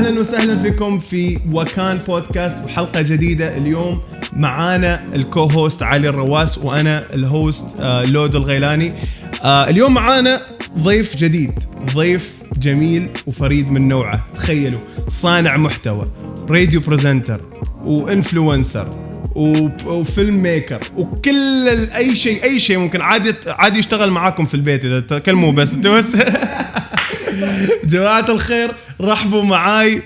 أهلا وسهلا فيكم في وكان بودكاست وحلقة جديدة. اليوم معانا الكو هوست علي الرواس وأنا الهوست لود الغيلاني. اليوم معانا ضيف جديد، ضيف جميل وفريد من نوعه. تخيلوا، صانع محتوى، راديو بريزنتر وإنفلونسر وفيلم ميكر وكل أي شيء ممكن. عادي يشتغل معاكم في البيت إذا تكلموا بس جماعة الخير، رحبوا معاي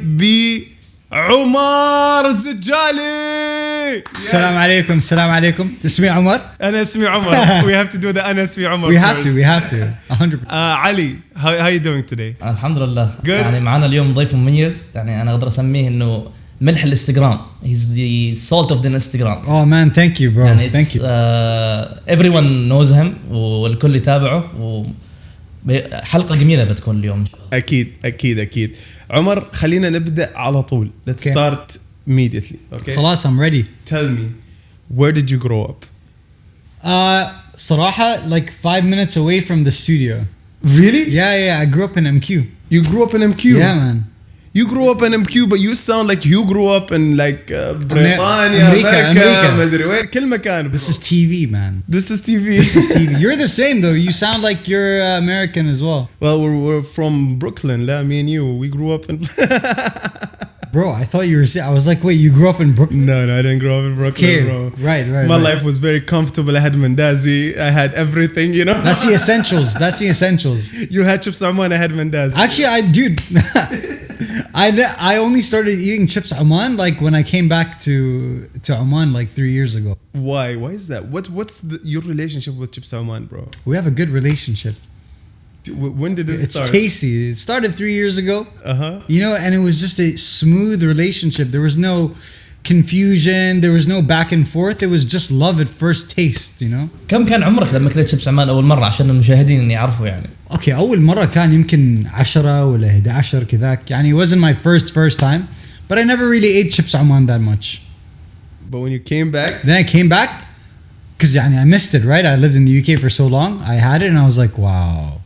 بعمر الزدجالي. السلام عليكم. اسمي عمر. أنا اسمي عمر. We have to do that. أنا اسمي عمر. We have to 100%. علي, how you doing today? الحمد لله. Good. يعني معنا اليوم ضيف مميز، يعني أنا أقدر أسميه إنه ملح الانستغرام. He's the salt of the Instagram. Oh man, thank you bro. يعني thank you. Everyone knows him والكل يتابعه حلقة جميلة بتكون اليوم. أكيد. عمر، خلينا نبدأ على طول. Let's start immediately. Okay. خلاص, I'm ready. Tell me, where did you grow up? صراحة, like 5 minutes away from the studio. Really? Yeah. I grew up in MQ. You grew up in MQ? Yeah man. You grew up in MQ, but you sound like you grew up in like بريطانيا, أمريكا. ما أدري وين، كل مكان. This is TV man. This is TV. You're the same though. You sound like you're American as well. Well, we're from Brooklyn. لا, me and you, we grew up in. Bro, I thought you were saying. I was like, wait, you grew up in Brooklyn? No, I didn't grow up in Brooklyn, okay. Bro. Right. My life was very comfortable. I had Mandazi. I had everything, you know. That's the essentials. You had chips Oman. I had Mandazi. Actually, dude. I only started eating chips Oman like when I came back to Oman like 3 years ago. Why is that? What's your relationship with chips Oman, bro? We have a good relationship. When did it start? It's tasty. It started 3 years ago. You know, and it was just a smooth relationship. There was no confusion. There was no back and forth. It was just love at first taste, you know. كم كان عمرك لما كليت شيبس عمان أول مرة عشان المشاهدين يعرفوا يعني؟ Okay, أول مرة كان يمكن 10 ولا 11 كذاك. يعني it wasn't my first time, but I never really ate chips Oman that much. But when you came back? Then I came back because يعني I missed it, right? I lived in the UK for so long. I had it and I was like, wow.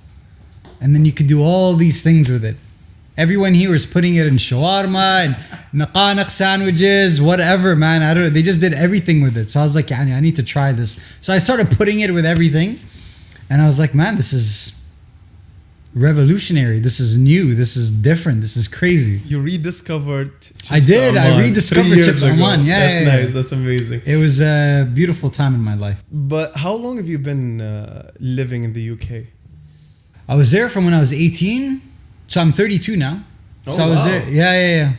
And then you could do all these things with it. Everyone here was putting it in shawarma and naqanaq sandwiches, whatever, man. I don't know. They just did everything with it. So I was like, I need to try this. So I started putting it with everything. And I was like, man, this is revolutionary. This is new. This is different. This is crazy. You rediscovered chips I did. Oman I rediscovered chips Oman. Yeah. That's nice. That's amazing. It was a beautiful time in my life. But how long have you been living in the UK? I was there from when I was 18. So I'm 32 now. Oh, so I was wow. there. Yeah.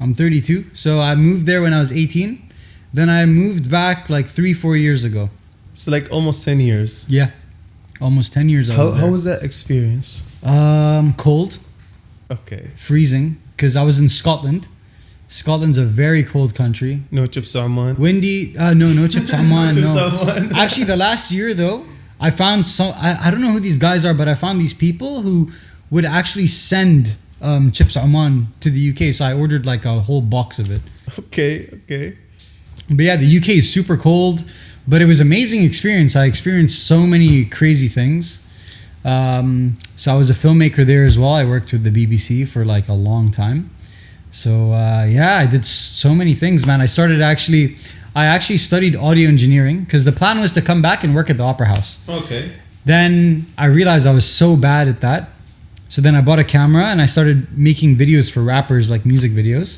I'm 32. So I moved there when I was 18. Then I moved back like 3-4 years ago. So like almost 10 years. Yeah. Almost 10 years. How was that experience? Cold. Okay. Freezing. Because I was in Scotland. Scotland's a very cold country. No chips Oman. Windy. No chips Oman. Chips No. Oman. Actually, the last year though, I found some. I don't know who these guys are, but I found these people who would actually send chips Oman to the UK. So I ordered like a whole box of it. Okay. But yeah, the UK is super cold, but it was an amazing experience. I experienced so many crazy things. So I was a filmmaker there as well. I worked with the BBC for like a long time. So yeah, I did so many things, man. I actually studied audio engineering because the plan was to come back and work at the Opera House. Okay. Then I realized I was so bad at that. So then I bought a camera and I started making videos for rappers, like music videos.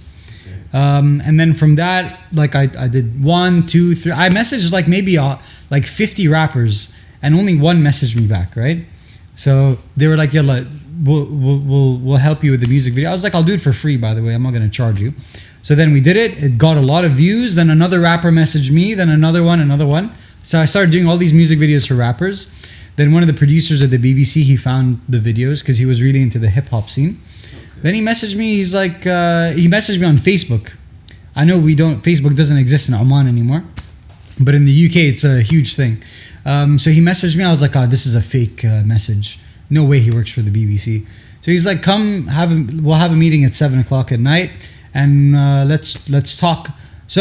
And then from that, like I did 1, 2, 3. I messaged like maybe like 50 rappers and only one messaged me back, right? So they were like, yeah, we'll help you with the music video. I was like, I'll do it for free, by the way. I'm not going to charge you. So then we did it. It got a lot of views. Then another rapper messaged me. Then another one. So I started doing all these music videos for rappers. Then one of the producers at the BBC, he found the videos because he was really into the hip hop scene. Then he messaged me. He's like, he messaged me on Facebook. I know Facebook doesn't exist in Oman anymore, but in the UK, it's a huge thing. So he messaged me. I was like, this is a fake message. No way he works for the BBC. So he's like, come we'll have a meeting at 7:00 at night. And let's talk. So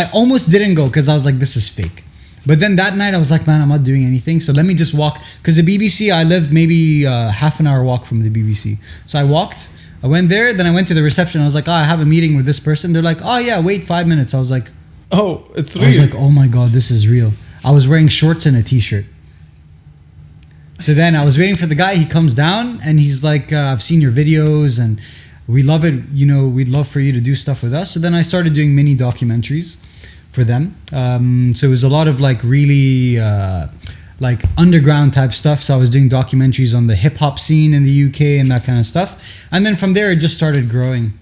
I almost didn't go because I was like, this is fake. But then that night I was like, man, I'm not doing anything. So let me just walk. Because the BBC, I lived maybe half an hour walk from the BBC. So I walked I went there, then I went to the reception. I was like, I have a meeting with this person. They're like, oh yeah, wait 5 minutes. I was like, Oh, it's real. I was like, oh my God, this is real. I was wearing shorts and a t-shirt. So then I was waiting for the guy. He comes down and he's like, I've seen your videos and we love it. You know, we'd love for you to do stuff with us. So then I started doing mini documentaries for them. So it was a lot of like really like underground type stuff. So I was doing documentaries on the hip hop scene in the UK and that kind of stuff. And then from there, it just started growing.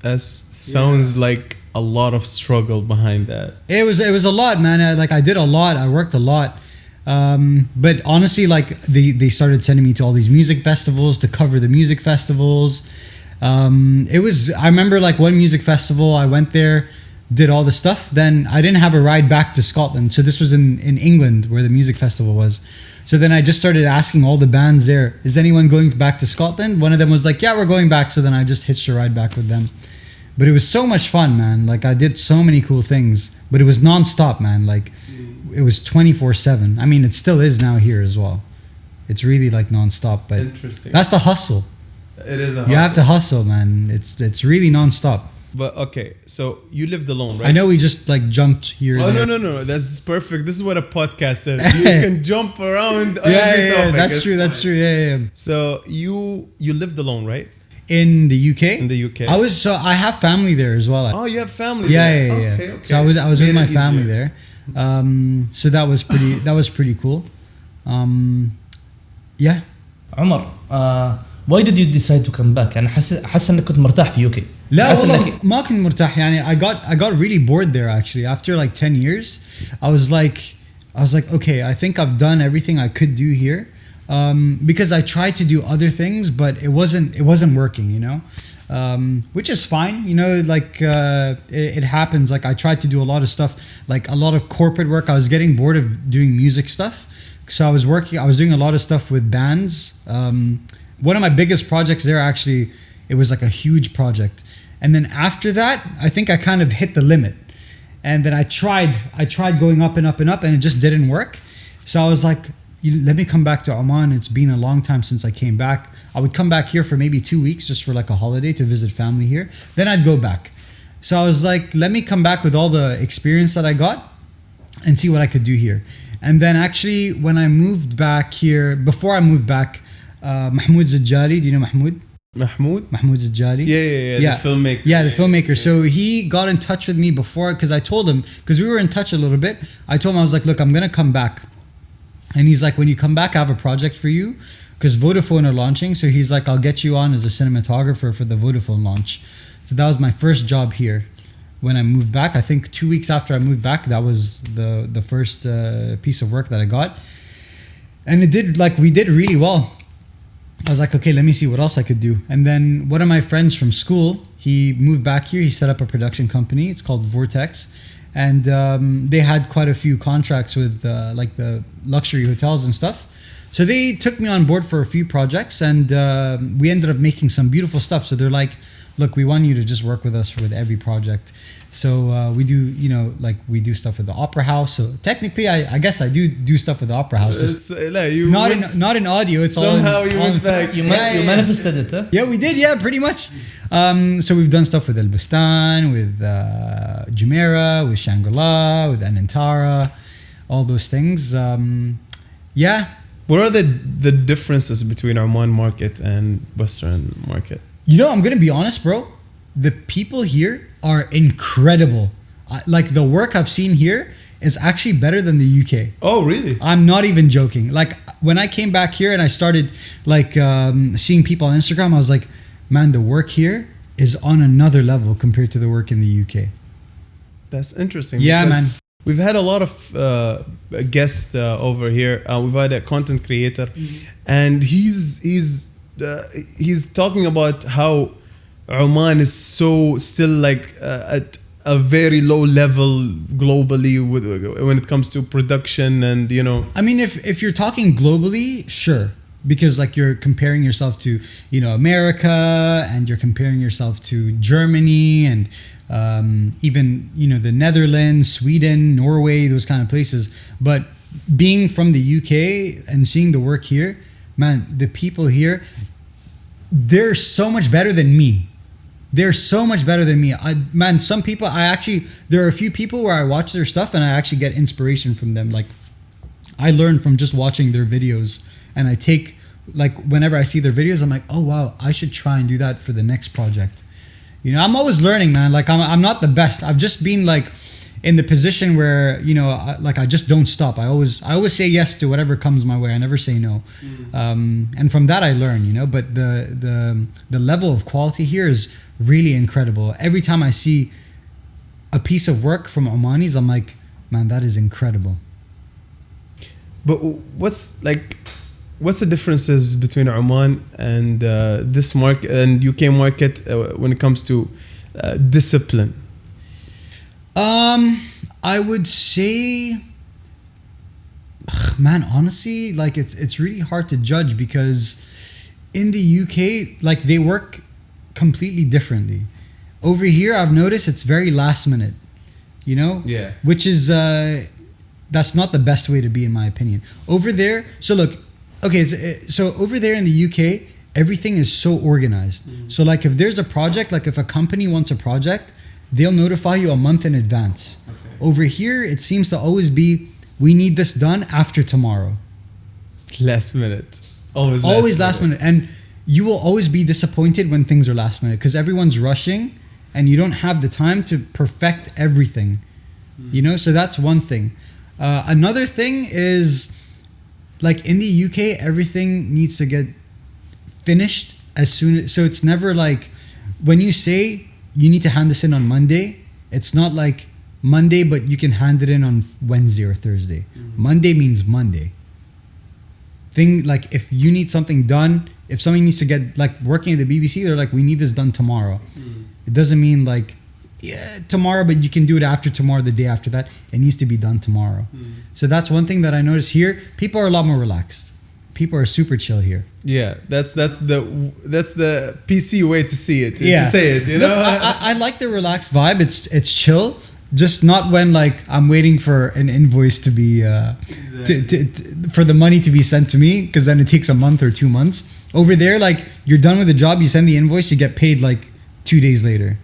That sounds like a lot of struggle behind that. It was a lot, man. I did a lot. I worked a lot. But honestly, like they started sending me to all these music festivals to cover the music festivals. I remember like one music festival, I went there, did all the stuff. Then I didn't have a ride back to Scotland. So this was in England where the music festival was. So then I just started asking all the bands there, is anyone going back to Scotland? One of them was like, yeah, we're going back. So then I just hitched a ride back with them. But it was so much fun, man. Like I did so many cool things, but it was nonstop, man. Like it was 24/7. I mean, it still is now here as well. It's really like nonstop, but interesting. That's the hustle. It is a hustle. You have to hustle, man. It's really nonstop. But okay, so you lived alone, right? I know we just like jumped here. Oh there. no, that's perfect. This is what a podcast is. You can jump around. Yeah, that's true. That's true. Yeah. So you lived alone, right? In the UK. In the UK. I have family there as well. Oh, you have family. Yeah, there. yeah. Okay. So I was with my family there. So that was pretty cool. Yeah. عمر, why did you decide to come back? أنا حاسس إنك كنت مرتاح في UK. لا والله ما كنت مرتاح يعني. I got really bored there actually. After like 10 years, I was like, okay, I think I've done everything I could do here. Because I tried to do other things, but it wasn't working, you know, which is fine, you know, like it happens. Like I tried to do a lot of stuff, like a lot of corporate work. I was getting bored of doing music stuff, so I was doing a lot of stuff with bands. One of my biggest projects there, actually, it was like a huge project, and then after that, I think I kind of hit the limit, and then I tried going up and up and up, and it just didn't work. So I was like, let me come back to Oman. It's been a long time since I came back. I would come back here for maybe 2 weeks just for like a holiday to visit family here. Then I'd go back. So I was like, let me come back with all the experience that I got and see what I could do here. And then actually when I moved back here, before I moved back, Mahmoud Zidjali, do you know Mahmoud? Mahmoud Zidjali? Yeah, the filmmaker. Yeah, the filmmaker. So he got in touch with me before, because I told him, because we were in touch a little bit. I told him, I was like, look, I'm going to come back. And he's like, when you come back, I have a project for you, because Vodafone are launching. So he's like, I'll get you on as a cinematographer for the Vodafone launch. So that was my first job here. When I moved back, I think 2 weeks after I moved back, that was the first piece of work that I got. And we did really well. I was like, okay, let me see what else I could do. And then one of my friends from school, he moved back here. He set up a production company. It's called Vortex. And they had quite a few contracts with like the luxury hotels and stuff. So they took me on board for a few projects, and we ended up making some beautiful stuff. So they're like, look, we want you to just work with us with every project. So we do, you know, like we do stuff with the Opera House. So technically, I guess I do stuff with the Opera House. Not in audio. It's somehow all you went back. You manifested it, huh? Yeah, we did. Yeah, pretty much. So we've done stuff with El Bustan, with Jumeirah, with Shangri-La, with Anantara, all those things. Yeah. What are the differences between Oman market and Western market? You know, I'm gonna be honest, bro. The people here are incredible. Like the work I've seen here is actually better than the UK. Oh, really? I'm not even joking. Like when I came back here and I started like seeing people on Instagram, I was like, man, the work here is on another level compared to the work in the UK. That's interesting. Yeah, man. We've had a lot of guests over here. We've had a content creator, and he's talking about how Oman is still like at a very low level globally when it comes to production, and you know. I mean, if you're talking globally, sure. Because like you're comparing yourself to, you know, America, and you're comparing yourself to Germany, and even, you know, the Netherlands, Sweden, Norway, those kind of places. But being from the UK and seeing the work here, man, the people here, they're so much better than me. They're so much better than me. Some people, there are a few people where I watch their stuff and I actually get inspiration from them. Like, I learn from just watching their videos, and I take, like, whenever I see their videos, I'm like, oh wow, I should try and do that for the next project. You know, I'm always learning, man. Like, I'm not the best. I've just been like in the position where, you know, I just don't stop. I always say yes to whatever comes my way. I never say no. And from that I learn, you know, but the level of quality here is really incredible. Every time I see a piece of work from Omanis, I'm like, man, that is incredible. But what's the differences between Oman and this market and UK market when it comes to discipline? I would say, man, honestly, like it's really hard to judge, because in the UK, like, they work completely differently. Over here, I've noticed it's very last minute, you know? Yeah. Which is, that's not the best way to be, in my opinion. Over there, so look, okay, so over there in the UK, everything is so organized. So like, if there's a project, like if a company wants a project, they'll notify you a month in advance. Okay. Over here, it seems to always be, we need this done after tomorrow. Last minute. Always last minute. And you will always be disappointed when things are last minute, because everyone's rushing and you don't have the time to perfect everything. You know, so that's one thing. Another thing is, like, in the UK, everything needs to get finished as soon as, so it's never like, when you say you need to hand this in on Monday, it's not like Monday, but you can hand it in on Wednesday or Thursday. Monday means Monday. Like, if you need something done, if somebody needs to get, like, working at the BBC, they're like, we need this done tomorrow. It doesn't mean like, yeah, tomorrow, but you can do it after tomorrow, the day after that. It needs to be done tomorrow. So that's one thing that I noticed here. People are a lot more relaxed. People are super chill here. Yeah, that's the PC way to see it. To say it, you know. Look, I like the relaxed vibe. It's chill. Just not when, like, I'm waiting for an invoice to be for the money to be sent to me, because then it takes a month or 2 months. Over there, like, you're done with the job, you send the invoice, you get paid like 2 days later.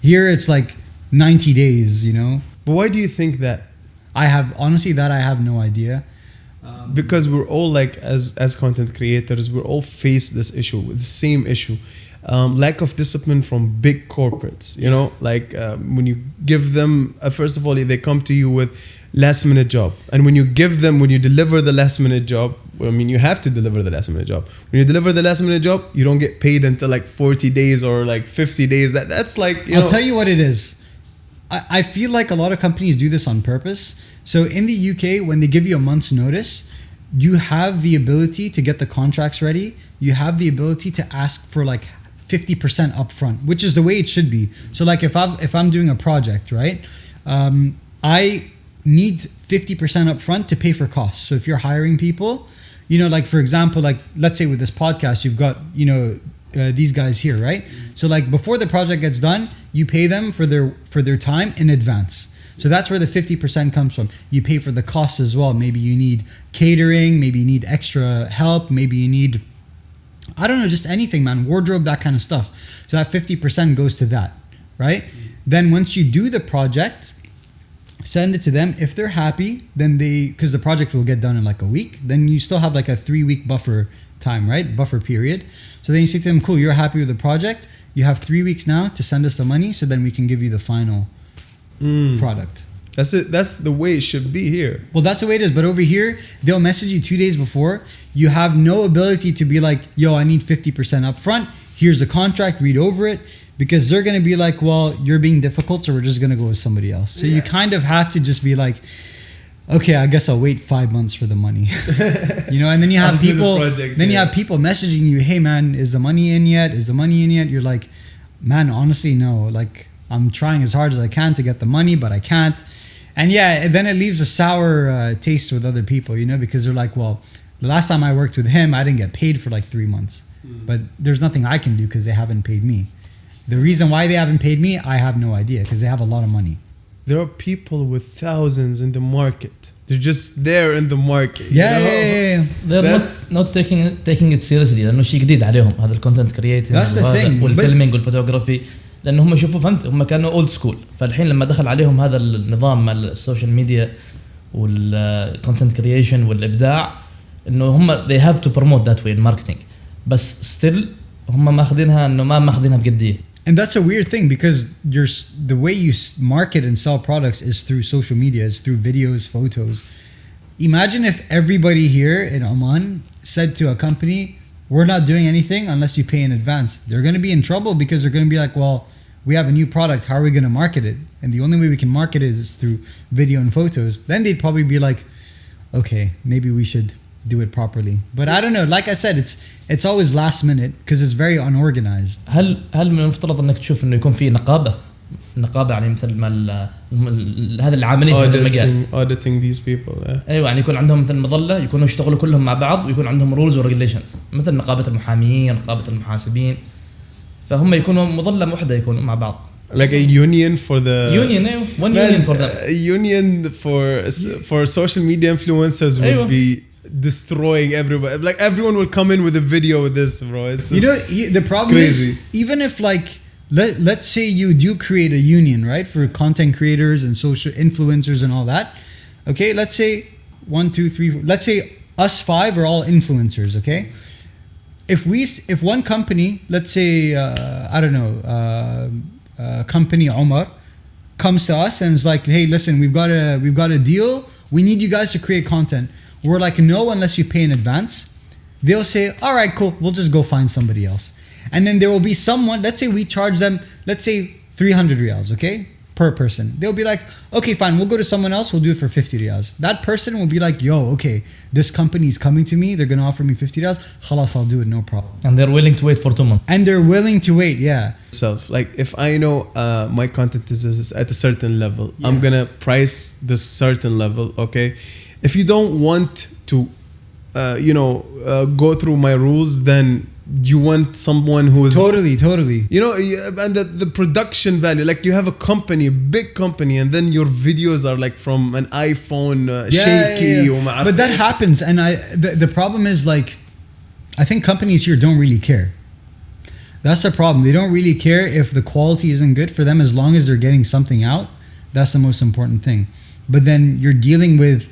Here it's like 90 days, you know. But why do you think that? I have no idea. Because we're all, like, as content creators, we're all face this issue, with the same issue. Lack of discipline from big corporates, you know, like, when you give them, first of all, they come to you with last minute job. And when you deliver the last minute job, well, I mean, you have to deliver the last minute job. When you deliver the last minute job, you don't get paid until like 40 days or like 50 days. That's like, I'll tell you what it is. I feel like a lot of companies do this on purpose. So in the UK, when they give you a month's notice, you have the ability to get the contracts ready. You have the ability to ask for like 50% upfront, which is the way it should be. So like, if I'm doing a project, right? I need 50% upfront to pay for costs. So if you're hiring people, you know, like, for example, like, let's say with this podcast, you've got, you know, these guys here, right? So like, before the project gets done, you pay them for their time in advance. So that's where the 50% comes from. You pay for the costs as well. Maybe you need catering, maybe you need extra help, maybe you need, I don't know, just anything, man, wardrobe, that kind of stuff. So that 50% goes to that, right? Then once you do the project, send it to them. If they're happy, then because the project will get done in like a week, then you still have like a 3-week buffer time, right? Buffer period. So then you say to them, cool, you're happy with the project. You have 3 weeks now to send us the money, so then we can give you the final product. That's it. That's the way it should be here. Well, that's the way it is. But over here, they'll message you 2 days before. You have no ability to be like, yo, I need 50% up front. Here's the contract, read over it. Because they're going to be like, well, you're being difficult, so we're just going to go with somebody else. So you kind of have to just be like, okay, I guess I'll wait 5 months for the money. You know, and then you have people, you have people messaging you, hey man, is the money in yet? Is the money in yet? You're like, man, honestly, no. Like, I'm trying as hard as I can to get the money, but I can't. And yeah, then it leaves a sour taste with other people, you know, because they're like, well, the last time I worked with him, I didn't get paid for like 3 months. But there's nothing I can do because they haven't paid me. The reason why they haven't paid me, I have no idea, because they have a lot of money. There are people with thousands in the market. they're just there in the market. Yeah. they're not taking it seriously لانه شيء جديد عليهم هذا الكونتنت كرييتنج والفيلمينج والفوتوغرافي لانه هم يشوفوا فهمت هم كانوا اولد سكول فالحين لما دخل عليهم هذا النظام مال السوشيال ميديا والكونتنت كرييشن والابداع انه هم they have to promote that way in marketing بس still هم ماخذينها انه ما ماخذينها بجديه. And that's a weird thing because the way you market and sell products is through social media, is through videos, photos. Imagine if everybody here in Oman said to a company, we're not doing anything unless you pay in advance. They're going to be in trouble because they're going to be like, well, we have a new product. How are we going to market it? And the only way we can market it is through video and photos. Then they'd probably be like, okay, maybe we should do it properly. But I don't know. Like I said, it's always last minute because it's very unorganized. هل من المفترض انك تشوف انه يكون في نقابه يعني مثل ما هذا العاملين في هذا المجال auditing these people ايوه يعني يكون عندهم مثل مظله يكونوا يشتغلوا كلهم مع بعض ويكون عندهم رولز وريجوليشنز مثل نقابه المحامين نقابه المحاسبين فهم يكونوا مظله واحده يكونوا مع بعض like a union for the union one union for them a union for social media influencers would be destroying everybody. Like everyone will come in with a video with this, bro. It's just, the problem is even if like let's say you do create a union, right, for content creators and social influencers and all that. Okay, let's say 1, 2, 3, 4, let's say us 5 are all influencers. Okay, if one company, let's say I don't know, company Omar comes to us and is like, hey, listen, we've got a deal. We need you guys to create content. We're like, no, unless you pay in advance. They'll say, all right, cool. We'll just go find somebody else. And then there will be someone, let's say we charge them, let's say 300 riyals, okay, per person. They'll be like, okay, fine. We'll go to someone else. We'll do it for 50 riyals. That person will be like, yo, okay, this company is coming to me. They're going to offer me 50 riyals. Khalas, I'll do it. No problem. And they're willing to wait for 2 months. And they're willing to wait. Yeah. Like if I know my content is at a certain level, I'm going to price this certain level. Okay. If you don't want to, go through my rules, then you want someone who is totally. You know, and the production value. Like you have a company, a big company, and then your videos are like from an iPhone, shaky. Yeah. But that happens, and the problem is like, I think companies here don't really care. That's the problem. They don't really care if the quality isn't good for them as long as they're getting something out. That's the most important thing. But then you're dealing with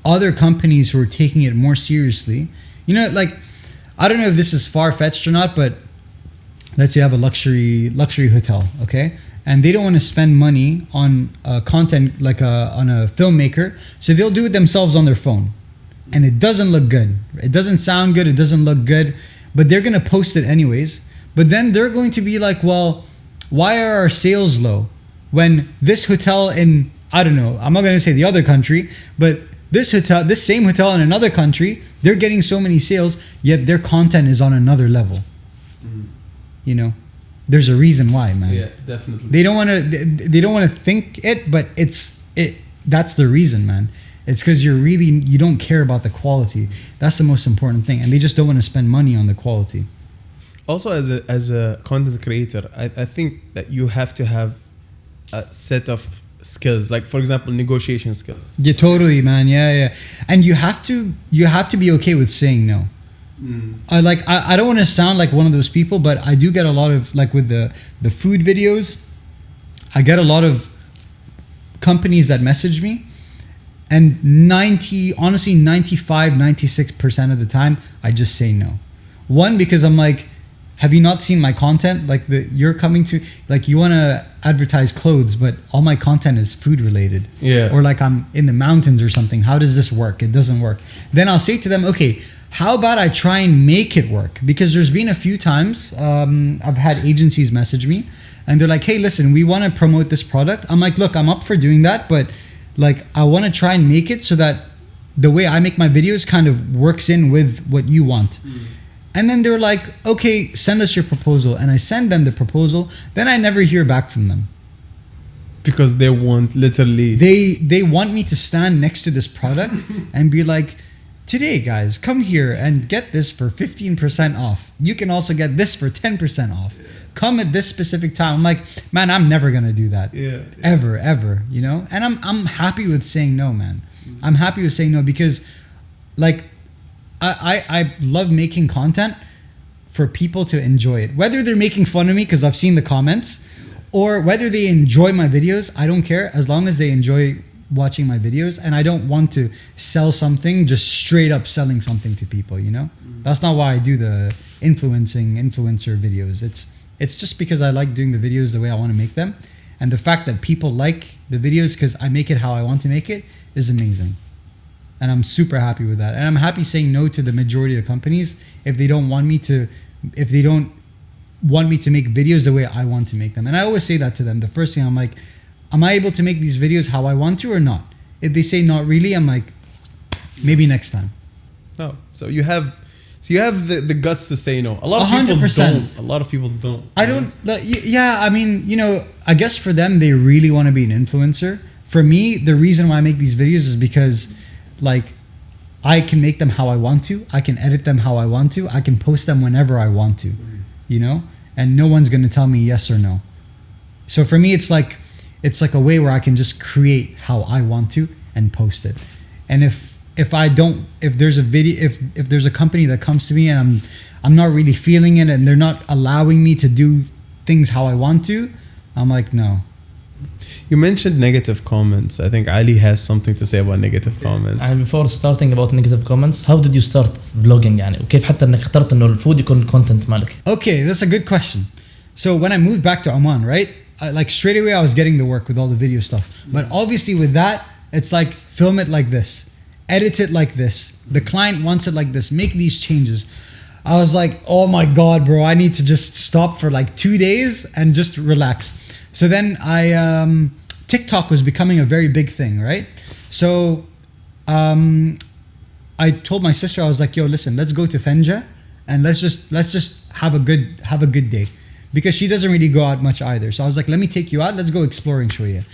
other companies who are taking it more seriously. Like, I don't know if this is far-fetched or not, but let's say you have a luxury hotel, okay? And they don't want to spend money on content like on a filmmaker, so they'll do it themselves on their phone. And it doesn't look good. It doesn't sound good, it doesn't look good, but they're going to post it anyways. But then they're going to be like, well, why are our sales low? When this hotel in, I don't know, I'm not going to say the other country, but this same hotel in another country, they're getting so many sales, yet their content is on another level. There's a reason why, man. Yeah, definitely. They don't want to think it, but that's the reason, man. It's because you don't care about the quality. That's the most important thing, and they just don't want to spend money on the quality. Also, as a content creator, I think that you have to have a set of skills, like for example negotiation skills. Yeah, totally, man. Yeah. And you have to be okay with saying no. I don't want to sound like one of those people, but I do get a lot of, like with the food videos, I get a lot of companies that message me, and 95-96% of the time I just say no. One, because I'm like, have you not seen my content? Like you're coming to, like, you want to advertise clothes, but all my content is food related. Yeah. Or like I'm in the mountains or something. How does this work? It doesn't work. Then I'll say to them, okay, how about I try and make it work? Because there's been a few times I've had agencies message me and they're like, hey, listen, we want to promote this product. I'm like, look, I'm up for doing that, but like I want to try and make it so that the way I make my videos kind of works in with what you want. And then they're like, okay, send us your proposal. And I send them the proposal. Then I never hear back from them. Because they want literally... They want me to stand next to this product and be like, today, guys, come here and get this for 15% off. You can also get this for 10% off. Come at this specific time. I'm like, man, I'm never going to do that. Yeah. Ever. And I'm happy with saying no, man. I'm happy with saying no because like I love making content for people to enjoy it. Whether they're making fun of me because I've seen the comments, or whether they enjoy my videos, I don't care as long as they enjoy watching my videos. And I don't want to sell something, just straight up selling something to people, you know? That's not why I do the influencer videos. It's just because I like doing the videos the way I want to make them. And the fact that people like the videos because I make it how I want to make it is amazing. And I'm super happy with that. And I'm happy saying no to the majority of the companies if they don't want me to make videos the way I want to make them. And I always say that to them. The first thing I'm like, am I able to make these videos how I want to or not? If they say not really, I'm like, maybe next time. No. So you have the guts to say no. A lot of 100%. People don't. A lot of people don't. I don't. Yeah, I mean, you know, I guess for them, they really want to be an influencer. For me, the reason why I make these videos is because like I can make them how I want to. I can edit them how I want to. I can post them whenever I want to, you know, and no one's going to tell me yes or no. So for me, it's like a way where I can just create how I want to and post it. And if there's a video, if there's a company that comes to me and I'm not really feeling it and they're not allowing me to do things how I want to, I'm like, no. You mentioned negative comments. I think Ali has something to say about negative comments. And before starting about negative comments, how did you start vlogging يعني وكيف حتى انك اخترت انه الفود يكون content مالك؟ Okay, that's a good question. So when I moved back to Oman, right? Like straight away I was getting the work with all the video stuff. But obviously with that, it's like film it like this, edit it like this. The client wants it like this, make these changes. I was like, oh my God, bro, I need to just stop for like 2 days and just relax. So then TikTok was becoming a very big thing, right? So I told my sister, I was like, yo, listen, let's go to Fenja and let's just have a good day. Because she doesn't really go out much either. So I was like, let me take you out, let's go exploring shoya.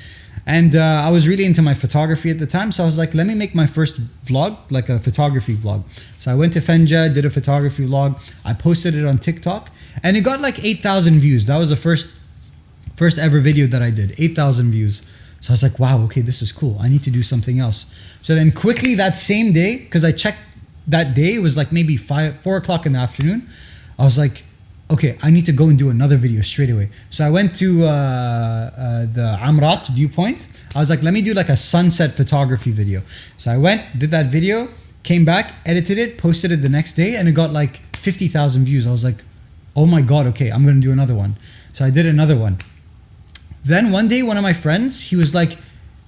And I was really into my photography at the time. So I was like, let me make my first vlog, like a photography vlog. So I went to Fenja, did a photography vlog. I posted it on TikTok and it got like 8,000 views. That was the first ever video that I did, 8,000 views. So I was like, wow, okay, this is cool. I need to do something else. So then quickly that same day, because I checked that day, it was like maybe 4 o'clock in the afternoon. I was like, okay, I need to go and do another video straight away. So I went to the Amrat viewpoint. I was like, let me do like a sunset photography video. So I went, did that video, came back, edited it, posted it the next day, and it got like 50,000 views. I was like, oh my God, okay, I'm gonna do another one. So I did another one. Then one day, one of my friends, he was like,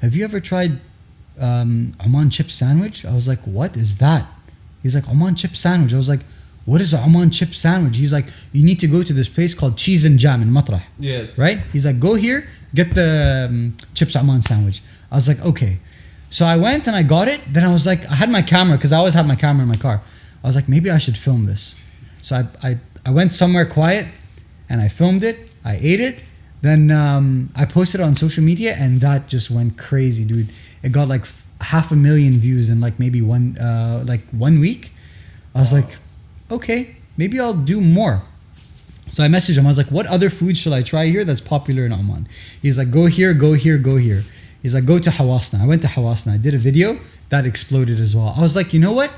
have you ever tried Oman chip sandwich? I was like, what is that? He's like, Oman chip sandwich. I was like, what is an Oman chip sandwich? He's like, you need to go to this place called Cheese and Jam in Matrah. Yes. Right? He's like, go here, get the chips Oman sandwich. I was like, okay. So I went and I got it. Then I was like, I had my camera because I always have my camera in my car. I was like, maybe I should film this. So I went somewhere quiet and I filmed it. I ate it. Then I posted it on social media and that just went crazy, dude. It got like 500,000 views in like maybe 1 week. I was like, okay, maybe I'll do more. So I messaged him. I was like, what other food should I try here that's popular in Oman? He's like, go here, go here, go here. He's like, go to Hawasna. I went to Hawasna. I did a video that exploded as well. I was like, you know what?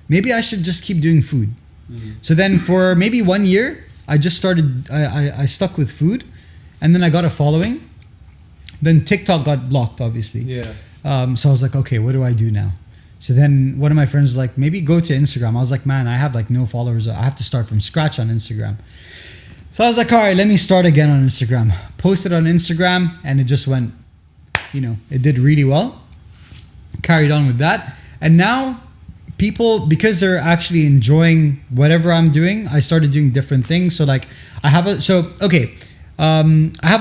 Maybe I should just keep doing food. Mm-hmm. So then for maybe 1 year, I just started, I stuck with food. And then I got a following. Then TikTok got blocked, obviously. Yeah. So I was like, okay, what do I do now? So then one of my friends was like, maybe go to Instagram. I was like, man, I have like no followers. I have to start from scratch on Instagram. So I was like, all right, let me start again on Instagram. Posted on Instagram and it just went, it did really well. Carried on with that. And now people, because they're actually enjoying whatever I'm doing, I started doing different things. So like I have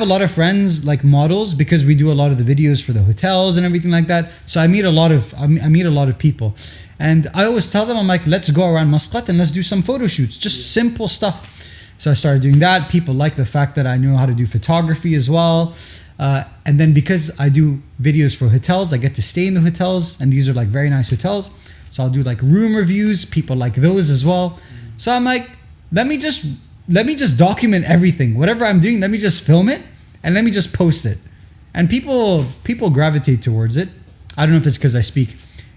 a lot of friends like models because we do a lot of the videos for the hotels and everything like that. So I meet a lot of people, and I always tell them, I'm like, let's go around Muscat and let's do some photo shoots, just simple stuff. So I started doing that. People like the fact that I know how to do photography as well. And then because I do videos for hotels, I get to stay in the hotels, and these are like very nice hotels. So I'll do like room reviews. People like those as well. So I'm like, let me just document everything. Whatever I'm doing, let me just film it and let me just post it. And people gravitate towards it. I don't know if it's because I speak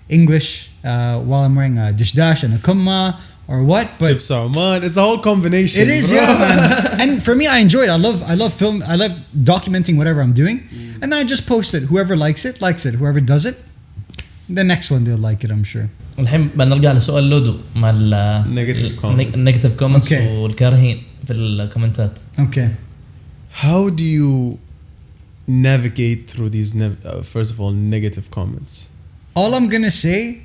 English while I'm wearing a dishdash and a kumma or what. But Chips Oman, it's a whole combination. it is, bro. yeah, man. And for me, I enjoy it. I love film. I love documenting whatever I'm doing, and then I just post it. Whoever likes it, likes it. Whoever does it, the next one they'll like it, I'm sure. الحين بنرجع لسؤال لودو مع النيجاتيف كومنتس والكارهين في الكومنتات. Okay. How do you navigate through these first of all negative comments? All I'm gonna say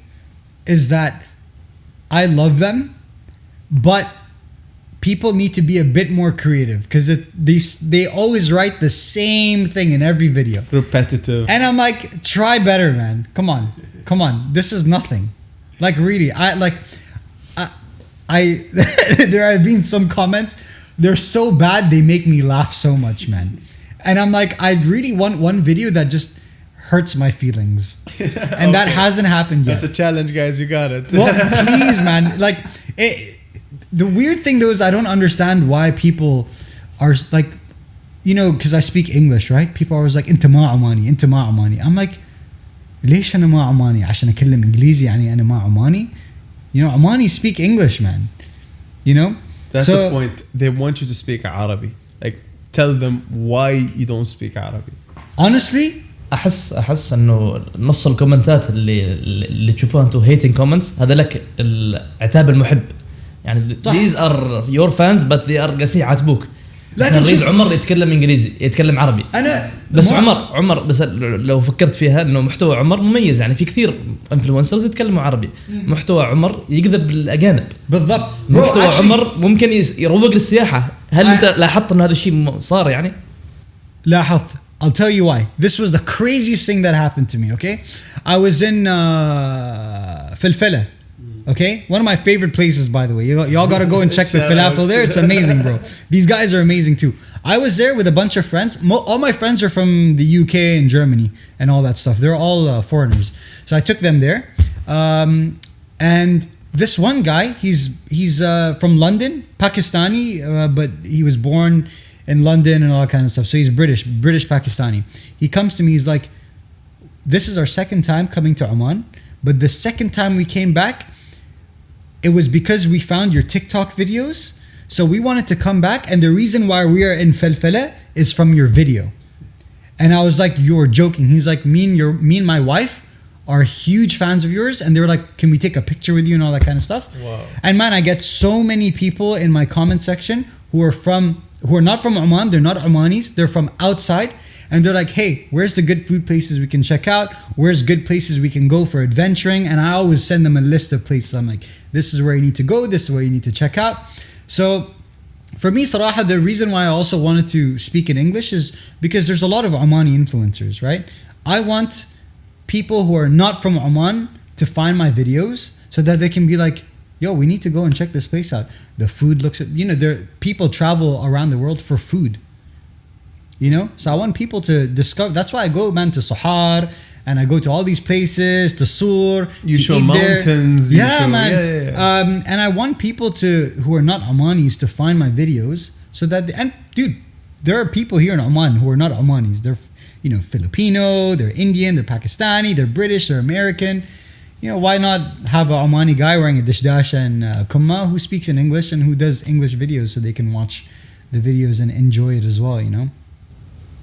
is that I love them, but people need to be a bit more creative because they always write the same thing in every video. Repetitive. And I'm like, try better, man. Come on. This is nothing. Like really, I there have been some comments. They're so bad they make me laugh so much, man. And I'm like, I really want one video that just hurts my feelings, and that hasn't happened yet. That's a challenge, guys. You got it. Well, please, man. Like, the weird thing though is I don't understand why people are like, you know, because I speak English, right? People are always like, "Inta ma Omani, inta ma Omani." I'm like, ليش أنا ما عماني؟ عشان أكلم إنجليزي يعني أنا ما عماني. You know, Omani speak English, man. You know. That's the point. They want you to speak Arabic. Like, tell them why you don't speak Arabic. Honestly, احس انه نص الكومنتات اللي تشوفوها انتم هيتنج كومنتس هذا لك العتاب المحب يعني these are your fans but they are قاسي عاتبوك. لكن نريد عمر يتكلم انجليزي يتكلم عربي. انا بس عمر بس لو فكرت فيها انه محتوى عمر مميز يعني في كثير انفلونسرز يتكلموا عربي. محتوى عمر يجذب الاجانب. بالضبط. محتوى عمر ممكن يروج للسياحه. هل انت لاحظت ان هذا الشيء صار يعني؟ لاحظت. I'll tell you why. This was the craziest thing that happened to me, okay? I was in Falafel, okay? One of my favorite places, by the way. Y'all got to go and check the falafel there. It's amazing, bro. These guys are amazing too. I was there with a bunch of friends. All my friends are from the UK and Germany and all that stuff. They're all foreigners. So I took them there. And this one guy, he's from London, Pakistani, but he was born in London and all that kind of stuff. So he's British Pakistani. He comes to me, he's like, this is our second time coming to Oman, but the second time we came back, it was because we found your TikTok videos. So we wanted to come back, and the reason why we are in Falafel is from your video. And I was like, you're joking. He's like, me and my wife are huge fans of yours, and they were like, can we take a picture with you and all that kind of stuff? Wow. And man, I get so many people in my comment section who are not from Oman, they're not Omanis, they're from outside, and they're like, hey, where's the good food places we can check out? Where's good places we can go for adventuring? And I always send them a list of places. I'm like, this is where you need to go, this is where you need to check out. So for me, Saraha, the reason why I also wanted to speak in English is because there's a lot of Omani influencers, right? I want people who are not from Oman to find my videos so that they can be like, yo, we need to go and check this place out. The food looks, you know, people travel around the world for food. You know? So I want people to discover. That's why I go, man, to Sahar, and I go to all these places, to Sur. You show mountains. Yeah, man. Yeah. And I want people who are not Omanis to find my videos so that, and dude, there are people here in Oman who are not Omanis. They're, you know, Filipino, they're Indian, they're Pakistani, they're British, they're American. You know, why not have a Omani guy wearing a dishdash and kumma who speaks in English and who does English videos so they can watch the videos and enjoy it as well, you know?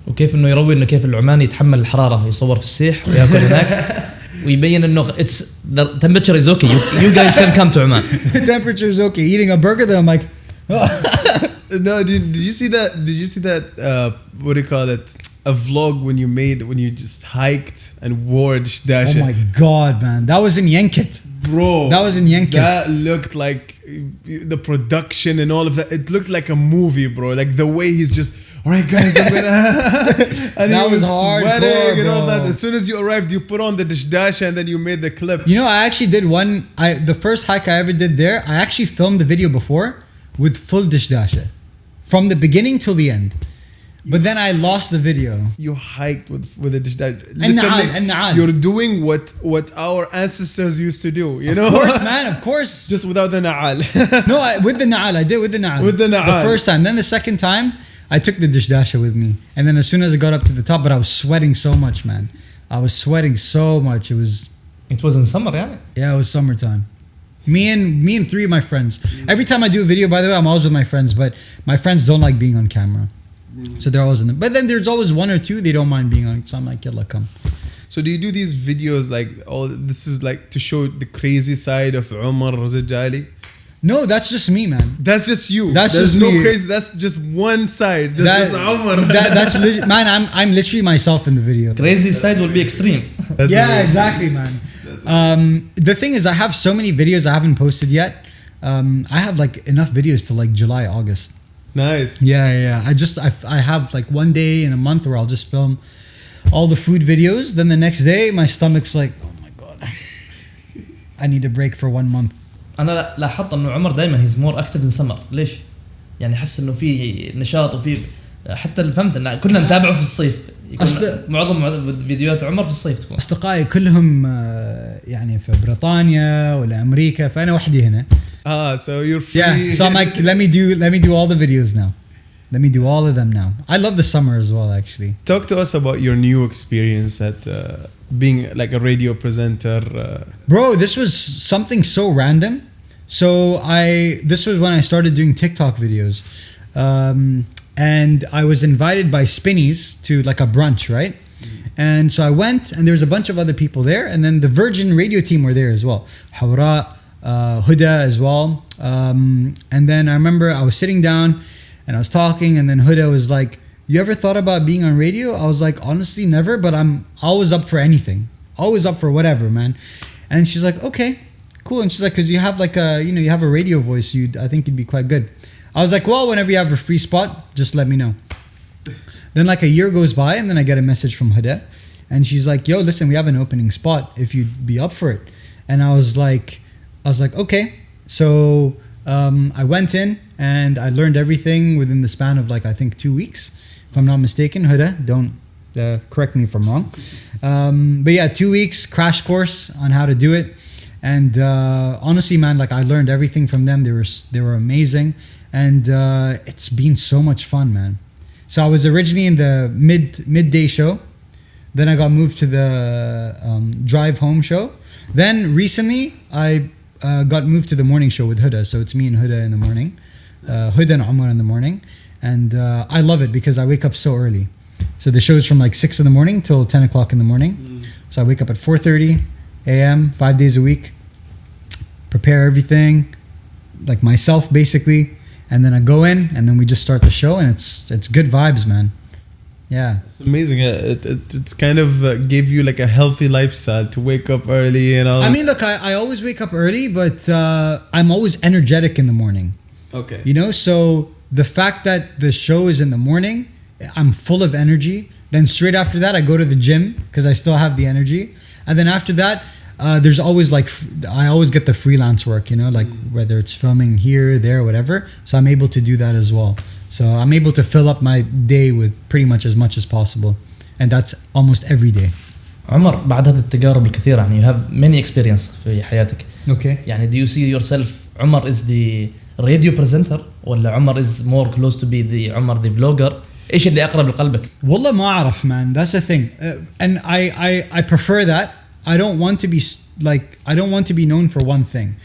وكيف انه يروي انه كيف العماني يتحمل الحرارة يصور في السيح ويأكل هناك ويبين انه it's the temperature is okay. You guys can come to Oman. The temperature is okay. Eating a burger, then I'm like, no, did you see that? Did you see that? What do you call it? A vlog when you just hiked and wore dishdash. Oh my god, man, that was in Yenkit, bro. That was in Yenkit. That looked like the production and all of that. It looked like a movie, bro. Like the way he's just, all right, guys, I'm gonna. And that he was sweating and all that. As soon as you arrived, you put on the dishdash and then you made the clip. You know, I actually did one. The first hike I ever did there, I actually filmed the video before with full dishdash from the beginning till the end. But then I lost the video. You hiked with a dishdash. Na'al. You're doing what our ancestors used to do. You know? Of course, man. Of course. Just without the na'al. No, with the na'al. I did with the na'al. With the na'al. The first time. Then the second time, I took the dishdasha with me. And then as soon as I got up to the top, but I was sweating so much, man. I was sweating so much. It was in summer يعني. Yeah, it was summertime. Me and three of my friends. Every time I do a video, by the way, I'm always with my friends, but my friends don't like being on camera. So they're always in them. But then there's always one or two they don't mind being on. So I'm like, yalla, come. So do you do these videos like, oh, this is like to show the crazy side of Umar الزدجالي? No, that's just me, man. That's just you. There's just no me. Crazy. That's just one side. That's Umar. Man, I'm literally myself in the video. Crazy side will be extreme. Yeah, exactly, man. The thing is, I have so many videos I haven't posted yet. I have like enough videos to like July, August. Nice. Yeah. I have like one day in a month where I'll just film all the food videos. Then the next day, my stomach's like, oh my god, I need a break for 1 month. أنا لاحظت إنه عمر دائما he's more active in summer. ليش؟ يعني حس إنه في نشاط وفي حتى فهمت إن كلنا نتابعه في الصيف. معظم فيديوهات عمر في الصيف تكون. أصدقائي كلهم يعني في بريطانيا ولا أمريكا فأنا وحدي هنا. So you're free. Yeah, so I'm like, let me do all the videos now. Let me do all of them now. I love the summer as well, actually. Talk to us about your new experience at being like a radio presenter. Bro, this was something so random. So this was when I started doing TikTok videos. And I was invited by Spinnies to like a brunch, right? And so I went and there was a bunch of other people there. And then the Virgin radio team were there as well. Hawra, Huda as well. And then I remember I was sitting down and I was talking, and then Huda was like, you ever thought about being on radio? I was like, honestly, never, but I'm always up for anything. Always up for whatever, man. And she's like, okay, cool. And she's like, cause you have like you have a radio voice. I think you'd be quite good. I was like, well, whenever you have a free spot, just let me know. Then like a year goes by and then I get a message from Huda and she's like, yo, listen, we have an opening spot if you'd be up for it. And I was like, okay. So I went in and I learned everything within the span of like, I think 2 weeks, if I'm not mistaken. Huda, don't correct me if I'm wrong. But yeah, 2 weeks crash course on how to do it. And honestly, man, like I learned everything from them. They were amazing. And it's been so much fun, man. So I was originally in the midday show. Then I got moved to the drive home show. Then recently I got moved to the morning show with Huda. So it's me and Huda in the morning. Huda and Umar in the morning. And I love it because I wake up so early. So the show is from like 6 in the morning till 10 o'clock in the morning. So I wake up at 4:30 a.m. 5 days a week. Prepare everything, like myself basically. And then I go in and then we just start the show and it's good vibes, man. Yeah. It's amazing. It's kind of gave you like a healthy lifestyle to wake up early and all. I mean, look, I always wake up early, but I'm always energetic in the morning. Okay. You know, so the fact that the show is in the morning, I'm full of energy. Then straight after that, I go to the gym because I still have the energy. And then after that, there's always like, I always get the freelance work, you know, like whether it's filming here, there, whatever. So I'm able to do that as well. So I'm able to fill up my day with pretty much as possible. And that's almost every day. عمر بعد هذه التجارب الكثيرة يعني you have many experience في حياتك. Okay. يعني do you see yourself عمر is the radio presenter ولا عمر is more close to be the عمر the vlogger؟ إيش اللي أقرب لقلبك؟ والله ما أعرف, man. That's the thing. And I prefer that. I don't want to be known for one thing.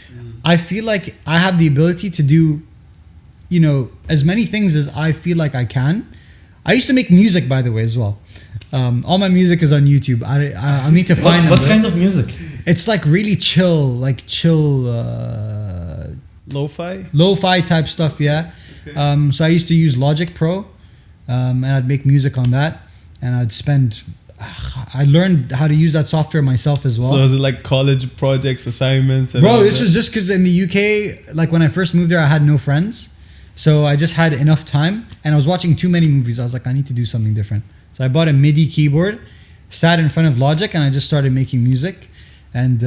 I feel like I have the ability to do, you know, as many things as I feel like I can. I used to make music, by the way, as well. All my music is on YouTube. I'll need to find them. What kind of music? It's like really chill, lo-fi type stuff, yeah. Okay. So I used to use Logic Pro, and I'd make music on that, and I learned how to use that software myself as well. So is it like college projects, assignments? And bro, this was just because in the UK, like when I first moved there, I had no friends. So I just had enough time and I was watching too many movies. I was like, I need to do something different. So I bought a MIDI keyboard, sat in front of Logic, and I just started making music. And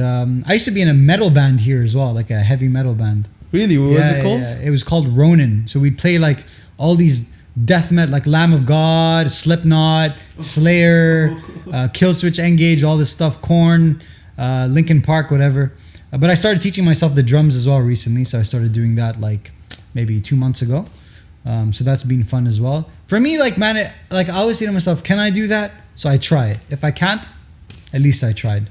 I used to be in a metal band here as well, like a heavy metal band. Really? What was it called? Yeah. It was called Ronin. So we'd play like all these death metal, like Lamb of God, Slipknot, Slayer, Killswitch Engage, all this stuff, Korn, Linkin Park, whatever. But I started teaching myself the drums as well recently. So I started doing that like maybe 2 months ago. So that's been fun as well. For me, like, man, I always say to myself, can I do that? So I try it. If I can't, at least I tried.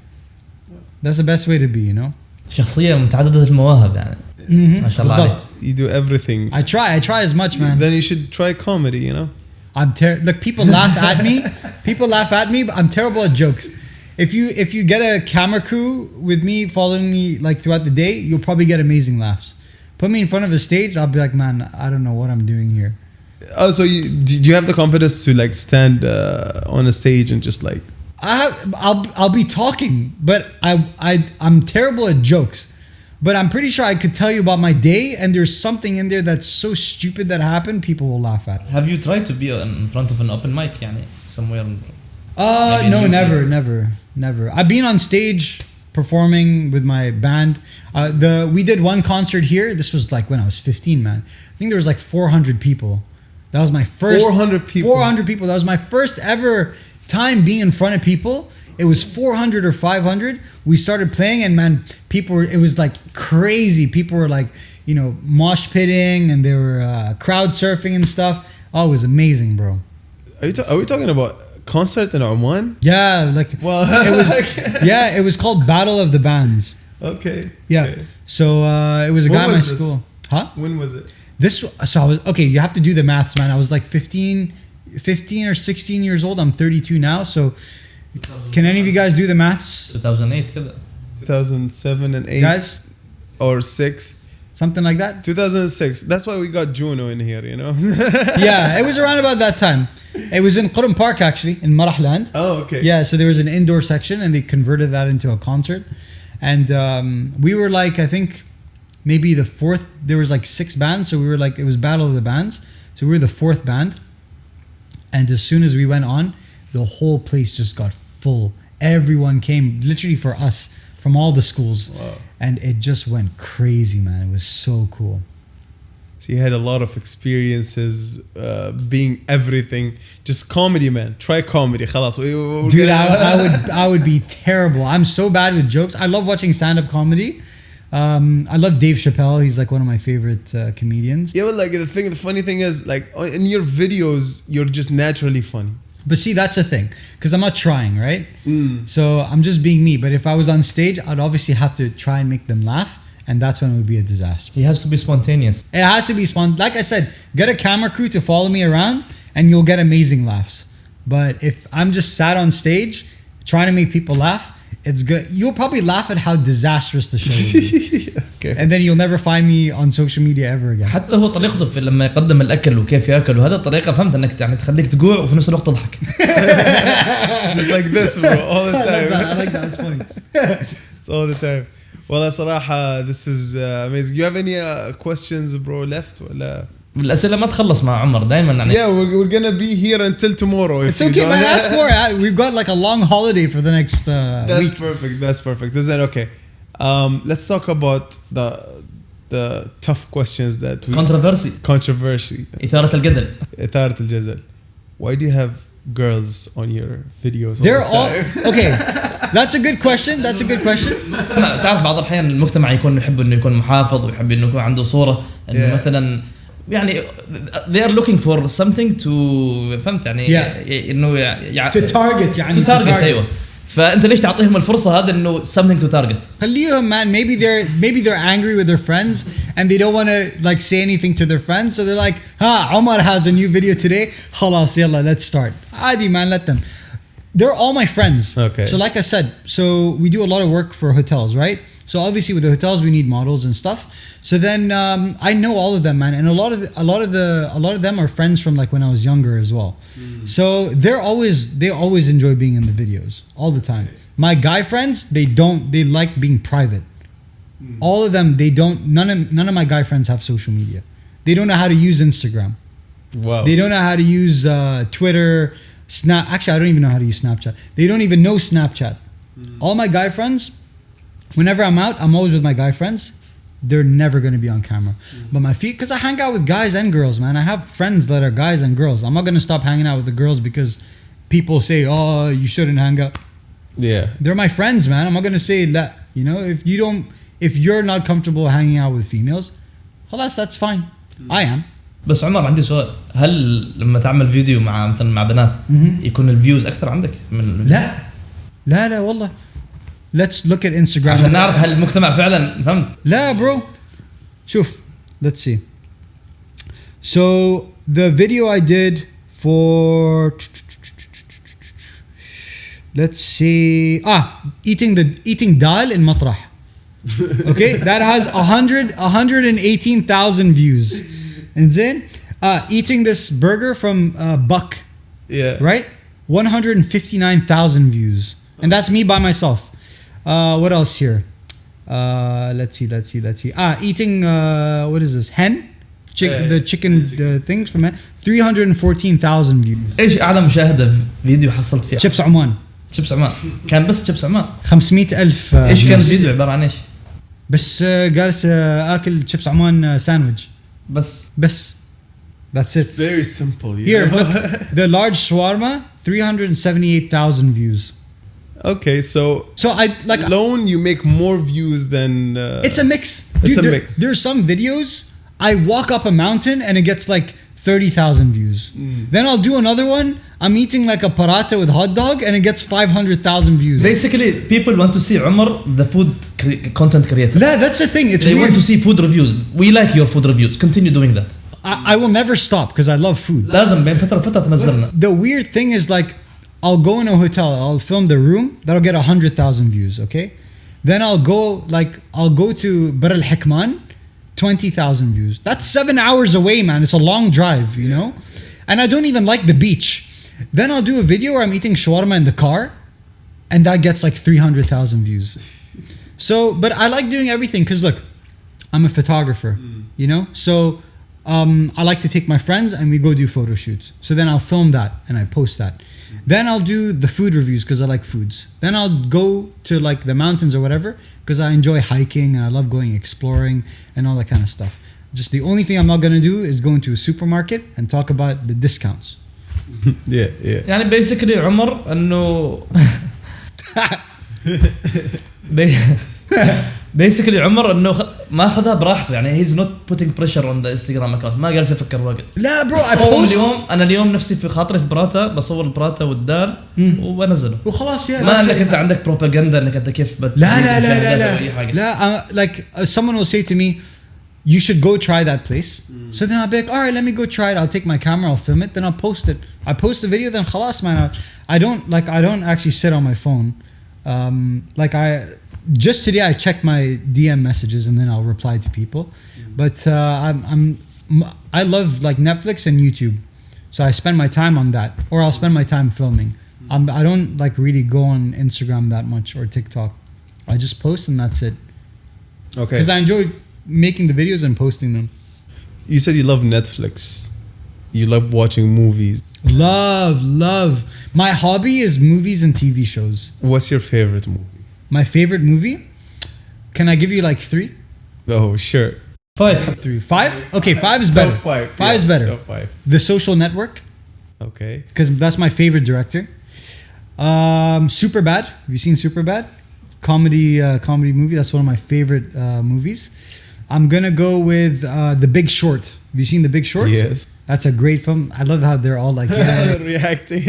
That's the best way to be, you know. شخصية متعددة المواهب يعني. ما شاء الله عليك. You do everything. I try as much, man. Then you should try comedy, you know. Look, people laugh at me. People laugh at me, but I'm terrible at jokes. If you get a camera crew with me, following me like throughout the day, you'll probably get amazing laughs. Put me in front of a stage, I'll be like, man, I don't know what I'm doing here. Oh, so do you have the confidence to like stand on a stage and just like? I'll be talking, but I'm terrible at jokes. But I'm pretty sure I could tell you about my day, and there's something in there that's so stupid that happened, people will laugh at. Have you tried to be in front of an open mic, يعني somewhere? No, never. I've been on stage performing with my band. We did one concert here. This was like when I was 15, man. I think there was like 400 people. That was my first. 400 people. 400 people. That was my first ever time being in front of people. It was 400 or 500. We started playing, and man, it was like crazy. People were like, you know, mosh pitting, and they were crowd surfing and stuff. Oh, it was amazing, bro. Are we talking about concert in Oman? Yeah, like it was called Battle of the Bands. Okay. Yeah. Okay. So it was a guy in my school. Huh? When was it? You have to do the maths, man. I was like 15 or 16 years old. I'm 32 now. So can any of you guys do the maths? 2008 كده. 2007 and 8. Guys? Or 6. Something like that? 2006. That's why we got Juno in here, you know? Yeah, it was around about that time. It was in Qurum Park, actually, in Marahland. Oh, okay. Yeah, so there was an indoor section, and they converted that into a concert. And we were like, I think, maybe the fourth. There was like 6 bands, so we were like, it was Battle of the Bands. So we were the 4th band. And as soon as we went on, the whole place just got full. Everyone came, literally for us, from all the schools. Wow. And it just went crazy, man. It was so cool. So you had a lot of experiences being everything. Just comedy, man. Try comedy. خلاص. Dude, I would be terrible. I'm so bad with jokes. I love watching stand-up comedy. I love Dave Chappelle. He's like one of my favorite comedians. Yeah, but like the funny thing is, like in your videos, you're just naturally funny. But see, that's the thing, because I'm not trying, right? So I'm just being me. But if I was on stage, I'd obviously have to try and make them laugh, and that's when it would be a disaster. He has to be spontaneous. It has to be Like I said, get a camera crew to follow me around, and you'll get amazing laughs. But if I'm just sat on stage trying to make people laugh, it's good. You'll probably laugh at how disastrous the show will be. Okay. And then you'll never find me on social media ever again. حتى هو طريقته في لما يقدم الأكل وكيف يأكل وهذا الطريقة فهمت أنك يعني تخليك تجوع وفي نفس الوقت تضحك. Just like this, bro, all the time. I like that. It's funny. It's all the time. Well, صراحة, this is amazing. You have any questions, bro, left? ولا? الأسئلة ما تخلص مع عمر دايما يعني. Yeah, we're gonna be here until tomorrow. It's okay, man. Ask more. We've got like a long holiday for the next week. That's perfect. Is that okay? Let's talk about the tough questions that we... Controversy. إثارة الجدل. إثارة الجدل. Why do you have girls on your videos? They're all okay. That's a good question. تعرف بعض الأحيان المجتمع يكون يحب إنه يكون محافظ ويحب إنه يكون عنده صورة إنه مثلا يعني they are looking for something to فهمت يعني إنه to target يعني to target أيوة. فأنت ليش تعطيهم الفرصة هذا إنه something to target؟ خليهم man. Maybe they're angry with their friends and they don't want to like say anything to their friends, so they're like, Omar has a new video today. خلاص يلا, let's start. عادي man, let them. They're all my friends. Okay. So like I said, so we do a lot of work for hotels, right? So obviously with the hotels we need models and stuff. So then I know all of them, man, and a lot of them are friends from like when I was younger as well. So they always enjoy being in the videos all the time. My guy friends, they like being private. All of them, none of my guy friends have social media. They don't know how to use Instagram. Wow. They don't know how to use Twitter, Actually, I don't even know how to use Snapchat. They don't even know Snapchat. All my guy friends, whenever I'm out, I'm always with my guy friends. They're never going to be on camera. But my feet, because I hang out with guys and girls, man. I have friends that are guys and girls. I'm not going to stop hanging out with the girls because people say, oh, you shouldn't hang out. Yeah. They're my friends, man. I'm not going to say that. You know, if you're not comfortable hanging out with females, خلاص, that's fine. I am. بس عمر عندي سؤال, هل لما تعمل فيديو مع مثلا مع بنات يكون الفيوز أكثر عندك من لا والله. let's look at Instagram. عشان نعرف هل المجتمع فعلا فهمت. لا bro. شوف. Let's see. So the video I did for, let's see, eating dal in Matrah. Okay, that has 118,000 views. And then eating this burger from Buck. Yeah. Right? 159,000 views. And that's me by myself. What else here? Let's see. Eating what is this? Hen? The chicken things from hen. 314,000 views. ايش اعلى مشاهدة فيديو حصلت فيه؟ شيبس عمان. شيبس عمان. كان بس شيبس عمان. 500,000. ايش كان الفيديو عبارة عن ايش؟ بس جالس اكل شيبس عمان ساندويتش. بس. That's it. It's very simple. Here, look, the large shawarma, 378,000 views. Okay, so I like alone you make more views than. It's a mix. It's a mix. There's some videos I walk up a mountain and it gets like 30,000 views. Then I'll do another one. I'm eating like a paratha with hot dog and it gets 500,000 views. Basically, people want to see Umar, the food content creator. No, that's the thing. They want to see food reviews. We like your food reviews. Continue doing that. I will never stop because I love food. لازم بين فترة وفترة تنزلنا. The weird thing is like I'll go in a hotel, I'll film the room, that'll get 100,000 views, okay? Then I'll go to Bar Al Hikman, 20,000 views. That's 7 hours away, man. It's a long drive, you know? And I don't even like the beach. Then I'll do a video where I'm eating shawarma in the car and that gets like 300,000 views. So, but I like doing everything because look, I'm a photographer, you know? So I like to take my friends and we go do photo shoots. So then I'll film that and I post that. Then I'll do the food reviews because I like foods. Then I'll go to like the mountains or whatever because I enjoy hiking and I love going exploring and all that kind of stuff. Just the only thing I'm not going to do is go into a supermarket and talk about the discounts. Yeah. يعني basically عمر انه basically عمر انه ما اخذها براحته يعني he's not putting pressure on the Instagram account ما جالس يفكر واجد. لا برو انا اليوم نفسي في خاطري في براتا بصور البراتا والدال وبنزله وخلاص يا ما انك انت عندك بروباغندا انك انت كيف لا like someone will say to me you should go try that place. So then I'll be like, all right, let me go try it. I'll take my camera, I'll film it, then I'll post it. I post the video, then khalas, man. I don't actually sit on my phone. Just today I checked my DM messages and then I'll reply to people. But I love like Netflix and YouTube. So I spend my time on that or I'll spend my time filming. I don't like really go on Instagram that much or TikTok. I just post and that's it. Okay. Because I enjoy making the videos and posting them. You said you love Netflix. You love watching movies. Love. My hobby is movies and TV shows. What's your favorite movie? My favorite movie? Can I give you like 3? Oh, sure. 5. 3. 5? Okay, 5 is better. Top 5. 5 is better. Top 5. The Social Network. Okay. Because that's my favorite director. Superbad. Have you seen Superbad? Comedy movie. That's one of my favorite movies. I'm gonna go with The Big Short. Have you seen The Big Short? Yes. That's a great film. I love how they're all like reacting.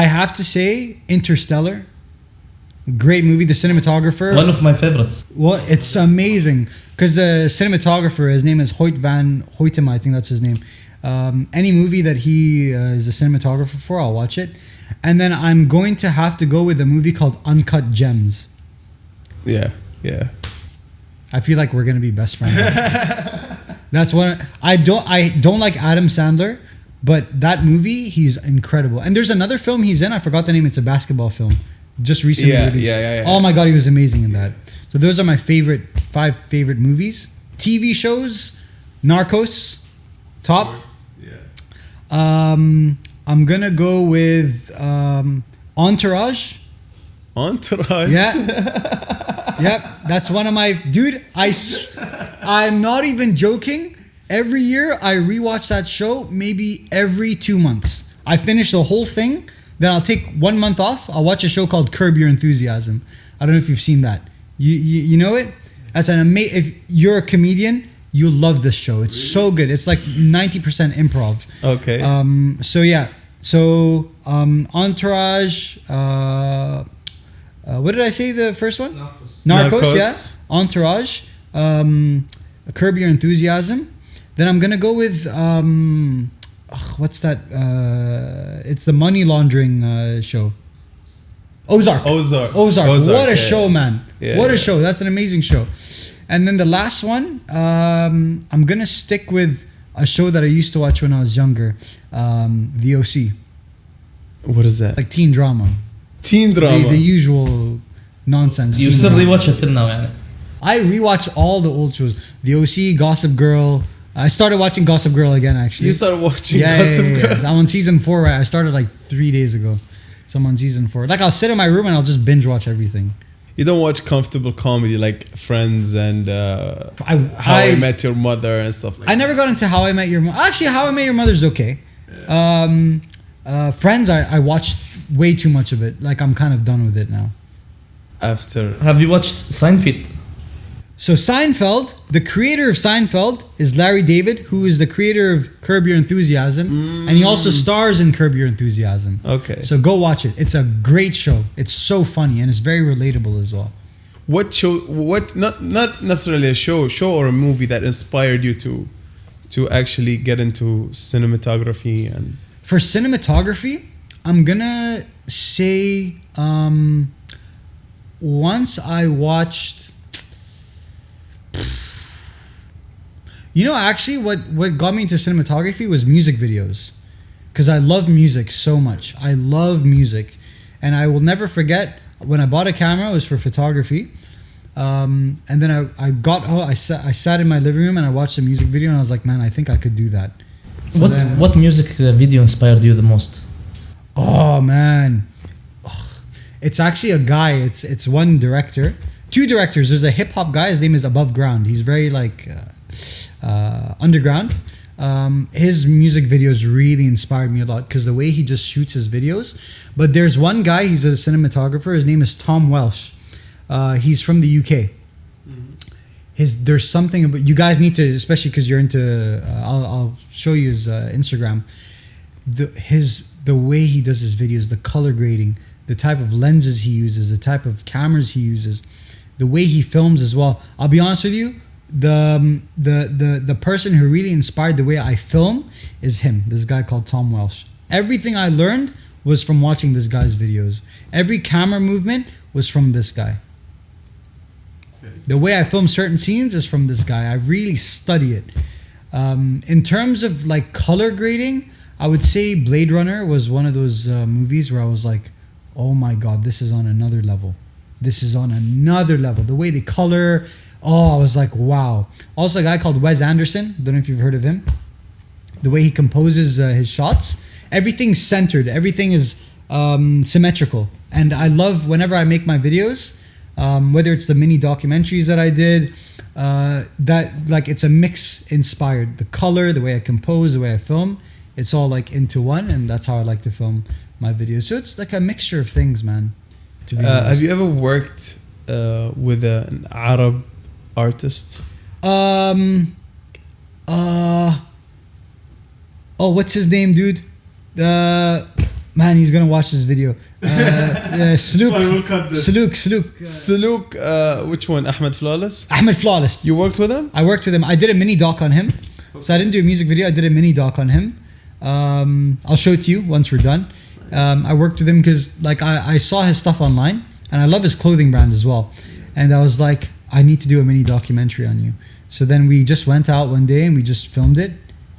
I have to say Interstellar. Great movie. The cinematographer. One of my favorites. Well, it's amazing because the cinematographer, his name is Hoyt van Hoytema, I think that's his name. Any movie that he is a cinematographer for, I'll watch it. And then I'm going to have to go with a movie called Uncut Gems. Yeah. I feel like we're gonna be best friends. That's one. I don't like Adam Sandler, but that movie he's incredible. And there's another film he's in. I forgot the name. It's a basketball film, just recently released. Yeah. Oh my god, he was amazing in that. So those are my 5 favorite movies. TV shows, Narcos, top. Yeah. I'm gonna go with Entourage. Entourage. Yeah. Yep. That's one of my dude. I'm not even joking. Every year I rewatch that show maybe every 2 months. I finish the whole thing, then I'll take 1 month off. I'll watch a show called Curb Your Enthusiasm. I don't know if you've seen that. You know it? That's an amazing. If you're a comedian, you'll love this show. It's really? So good. It's like 90% improv. Okay. So yeah. So Entourage. what did I say the first one? Narcos, yeah. Entourage, Curb Your Enthusiasm. Then I'm gonna go with what's that? It's the money laundering show. Ozark. What a show, man! What a show! That's an amazing show. And then the last one, I'm gonna stick with a show that I used to watch when I was younger, The OC. What is that? It's like teen drama. The usual nonsense. You still rewatch it till now, يعني? I rewatch all the old shows. The OC, Gossip Girl. I started watching Gossip Girl again, actually. You started watching Gossip Girl? I'm on season 4, right? I started like 3 days ago. So I'm on season 4. Like, I'll sit in my room and I'll just binge watch everything. You don't watch comfortable comedy like Friends and How I Met Your Mother and stuff like that? I never got into How I Met Your Mother. Actually, How I Met Your Mother's okay. Yeah. Friends, I watched way too much of it. Like, I'm kind of done with it now. Have you watched Seinfeld? So Seinfeld, the creator of Seinfeld is Larry David, who is the creator of Curb Your Enthusiasm, and he also stars in Curb Your Enthusiasm. Okay. So go watch it. It's a great show. It's so funny and it's very relatable as well. What show? What not necessarily a show or a movie that inspired you to actually get into cinematography and. For cinematography, I'm gonna say once I watched. You know, actually, what got me into cinematography was music videos, because I love music so much. I love music, and I will never forget when I bought a camera. It was for photography, and then I got home. I sat in my living room and I watched a music video, and I was like, man, I think I could do that. So what music video inspired you the most? Oh man, it's actually a guy. It's one director, two directors. There's a hip hop guy. His name is Above Ground. He's very like. Underground. His music videos really inspired me a lot because the way he just shoots his videos. But there's one guy, he's a cinematographer. His name is Tom Welsh. He's from the UK. There's something about, you guys need to, especially because you're into, I'll show you his Instagram. The way he does his videos, the color grading, the type of lenses he uses, the type of cameras he uses, the way he films as well. I'll be honest with you. The person who really inspired the way I film is him, this guy called Tom Welsh. Everything I learned was from watching this guy's videos. Every camera movement was from this guy. The way I film certain scenes is from this guy. I really study it. In terms of like color grading, I would say Blade Runner was one of those movies where I was like, oh my god, this is on another level. This is on another level. The way they color. Oh, I was like, wow. Also, a guy called Wes Anderson. Don't know if you've heard of him. The way he composes his shots. Everything's centered. Everything is symmetrical. And I love whenever I make my videos, whether it's the mini documentaries that I did, that like it's a mix inspired. The color, the way I compose, the way I film, it's all like into one. And that's how I like to film my videos. So it's like a mixture of things, man. To be honest. Have you ever worked with an Arab artist? What's his name, dude? Man, he's gonna watch this video. Salouk, which one? Ahmed Flawless? Ahmed Flawless. You worked with him? I worked with him. I did a mini doc on him. So I didn't do a music video, I did a mini doc on him. I'll show it to you once we're done. I worked with him because like I saw his stuff online and I love his clothing brand as well. And I was like, I need to do a mini documentary on you. So then we just went out one day and we just filmed it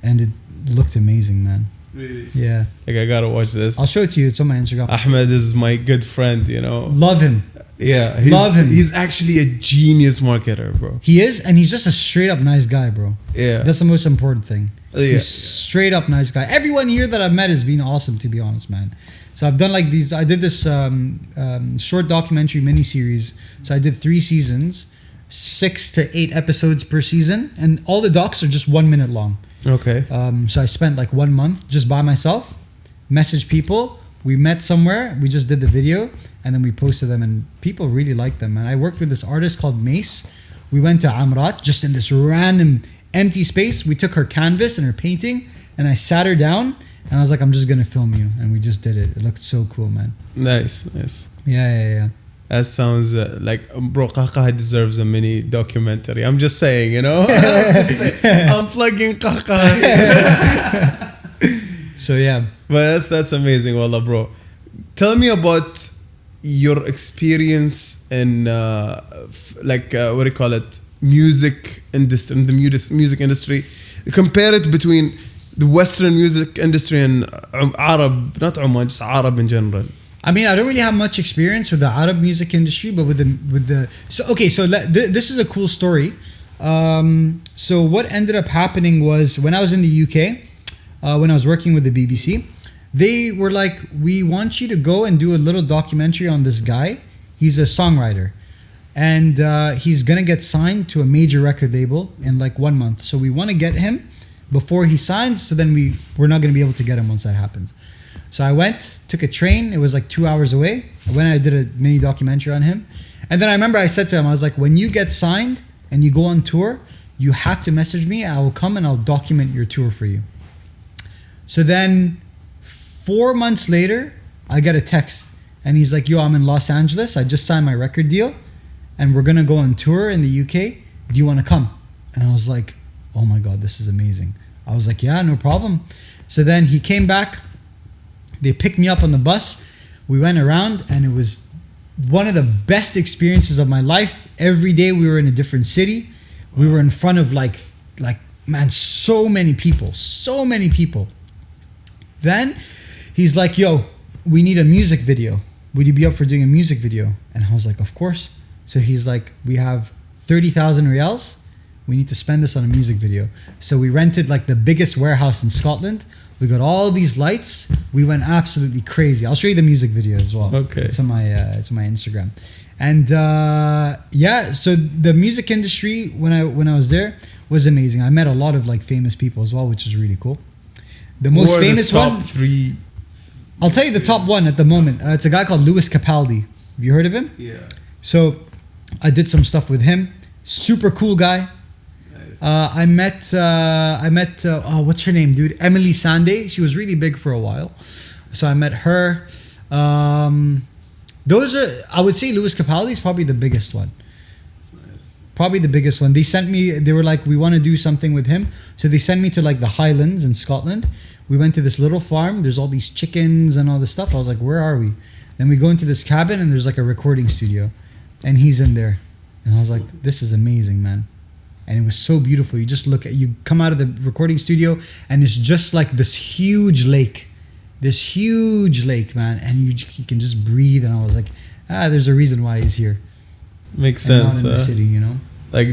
and it looked amazing, man. Really? Yeah. Like I gotta watch this. I'll show it to you. It's on my Instagram. Ahmed is my good friend, you know. Love him. Yeah. Love him. He's actually a genius marketer, bro. He is, and he's just a straight up nice guy, bro. Yeah. That's the most important thing. Yeah. He's straight up nice guy. Everyone here that I've met has been awesome, to be honest, man. So I've done like these, I did this short documentary mini-series. So I did 3 seasons, 6 to 8 episodes per season. And all the docs are just 1 minute long. Okay. So I spent like 1 month just by myself, messaged people. We met somewhere, we just did the video, and then we posted them, and people really liked them. And I worked with this artist called Mace. We went to Amrat, just in this random empty space. We took her canvas and her painting, and I sat her down, and I was like, I'm just gonna film you. And we just did it. It looked so cool, man. Nice. Yeah. That sounds like bro Qaqa deserves a mini documentary. I'm just saying, you know. I'm plugging Qaqa. So yeah, but that's amazing, wallah, bro. Tell me about your experience in what do you call it, music industry, in the music industry. Compare it between the Western music industry and Arab, not Oman, just Arab in general. I mean, I don't really have much experience with the Arab music industry, but this is a cool story. So what ended up happening was when I was in the UK, when I was working with the BBC, they were like, we want you to go and do a little documentary on this guy. He's a songwriter. And he's going to get signed to a major record label in like 1 month. So we want to get him before he signs, so then we're not going to be able to get him once that happens. So I went, took a train. It was like 2 hours away. I went and I did a mini documentary on him. And then I remember I said to him, I was like, when you get signed and you go on tour, you have to message me. I will come and I'll document your tour for you. So then 4 months later, I get a text. And he's like, yo, I'm in Los Angeles. I just signed my record deal. And we're going to go on tour in the UK. Do you want to come? And I was like, oh my God, this is amazing. I was like, yeah, no problem. So then he came back. They picked me up on the bus. We went around and it was one of the best experiences of my life. Every day we were in a different city. We were in front of like man, so many people. Then he's like, yo, we need a music video. Would you be up for doing a music video? And I was like, of course. So he's like, we have 30,000 riyals. We need to spend this on a music video. So we rented like the biggest warehouse in Scotland. We got all these lights. We went absolutely crazy. I'll show you the music video as well. Okay. It's on my Instagram. And so the music industry when I was there was amazing. I met a lot of like famous people as well, which is really cool. The most famous top one. 3. I'll tell you the top one at the moment. It's a guy called Louis Capaldi. Have you heard of him? Yeah. So I did some stuff with him. Super cool guy. Nice. I met what's her name, dude? Emily Sande. She was really big for a while. So I met her. I would say Louis Capaldi is probably the biggest one. That's nice. Probably the biggest one. They were like, we want to do something with him. So they sent me to like the Highlands in Scotland. We went to this little farm. There's all these chickens and all this stuff. I was like, where are we? Then we go into this cabin and there's like a recording studio. And he's in there. And I was like, this is amazing, man. And it was so beautiful. You come out of the recording studio and it's just like this huge lake. Man. And you can just breathe. And I was like, there's a reason why he's here. Makes and sense. Not in the city, you know? Like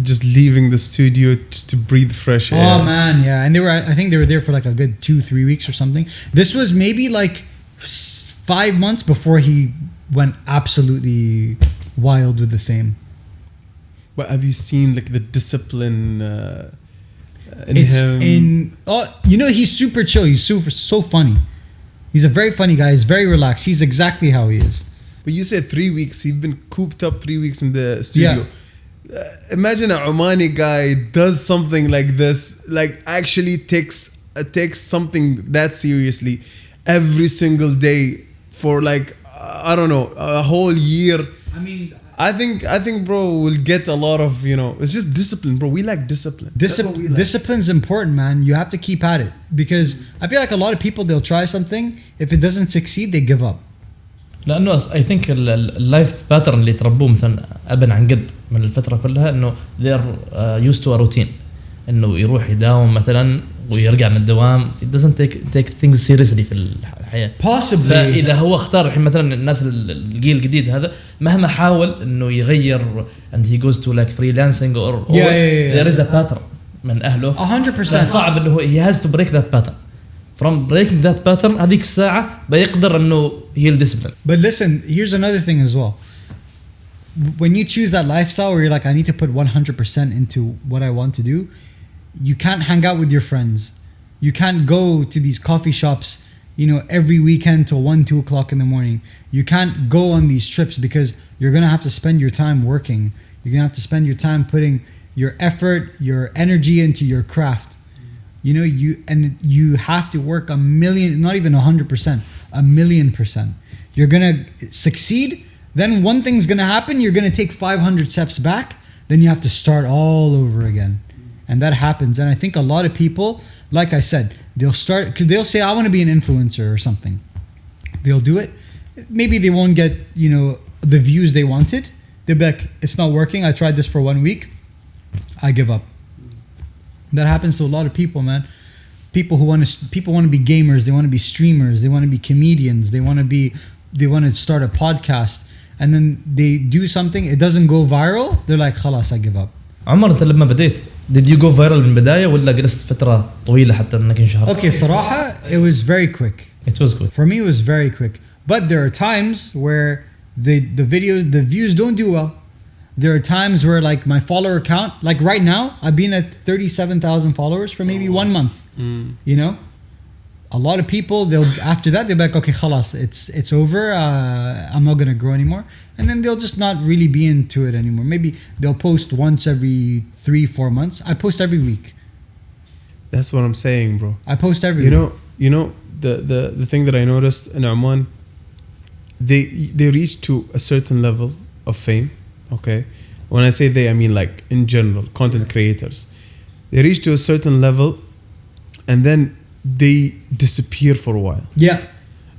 just leaving the studio just to breathe fresh air. Oh man, yeah. And I think they were there for like a good 2-3 weeks or something. This was maybe like 5 months before he went absolutely wild with the fame. But have you seen like the discipline in him? He's super chill. He's so funny. He's a very funny guy. He's very relaxed. He's exactly how he is. But you said 3 weeks. He's been cooped up 3 weeks in the studio. Yeah. Imagine a Omani guy does something like this, like actually takes something that seriously every single day for like I don't know, a whole year. I mean, I think bro, we'll get a lot of, it's just discipline, bro. We lack discipline. Discipline's important, man. You have to keep at it because I feel like a lot of people, they'll try something, if it doesn't succeed they give up. لانه I think اللايف باترن اللي تربوه مثلا ابا عن جد من الفتره كلها انه they're used to a routine, انه يروح يداوم مثلا ويرجع من الدوام. it doesn't take things seriously في الحياه. Possibly. فاذا هو اختار الحين مثلا الناس الجيل الجديد هذا مهما حاول انه يغير and he goes to like freelancing or there is a pattern من اهله 100%. صعب انه he has to break that pattern. From breaking that pattern هذيك الساعة بيقدر إنه he'll discipline. But listen, here's another thing as well. When you choose that lifestyle where you're like, I need to put 100% into what I want to do, you can't hang out with your friends. You can't go to these coffee shops, every weekend till 1-2 o'clock in the morning. You can't go on these trips because you're gonna have to spend your time working. You're gonna have to spend your time putting your effort, your energy into your craft. You have to work 1,000,000, not even 100%, 1,000,000%. You're gonna succeed Then one thing's gonna happen. You're gonna take 500 steps back. Then you have to start all over again, and that happens. And I think a lot of people, like I said, they'll say, I want to be an influencer or something. They'll do it. Maybe they won't get, the views they wanted. They'll be like, it's not working. I tried this for 1 week. I give up. That happens to a lot of people, man. People want to be gamers. They want to be streamers. They want to be comedians. They want to start a podcast. And then they do something. It doesn't go viral. They're like, خلاص, I give up. عمر انت لما بديت did you go viral من البداية ولا جلست فترة طويلة حتى انك انشهرت؟ Okay, صراحة it was very quick. It was quick. For me, it was very quick. But there are times where the views don't do well. There are times where like my follower count, like right now, I've been at 37,000 followers for maybe 1 month. A lot of people, after that they'll be like, okay, خلاص, it's over. I'm not gonna grow anymore. And then they'll just not really be into it anymore. Maybe they'll post once every 3-4 months. I post every week. That's what I'm saying, bro. I post every week. You know the thing that I noticed in Oman, they reach to a certain level of fame. Okay, when I say they, I mean like in general, content creators. They reach to a certain level, and then they disappear for a while. Yeah,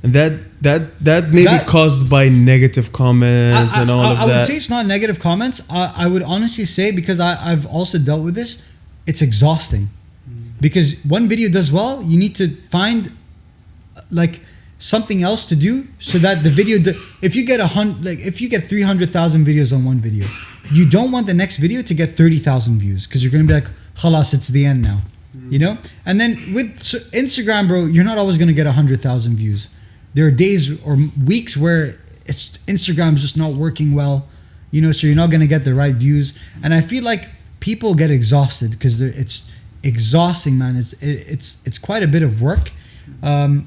and that may be caused by negative comments and all of that. I would say it's not negative comments. I would honestly say, because I've also dealt with this, it's exhausting. Because one video does well, you need to find like something else to do so that the video if you get 300,000 videos on one video, you don't want the next video to get 30,000 views, because you're going to be like, khalas, it's the end now. And then with Instagram, bro, you're not always going to get 100,000 views. There are days or weeks where Instagram's just not working well, so you're not going to get the right views. And I feel like people get exhausted because it's exhausting, man. It's quite a bit of work.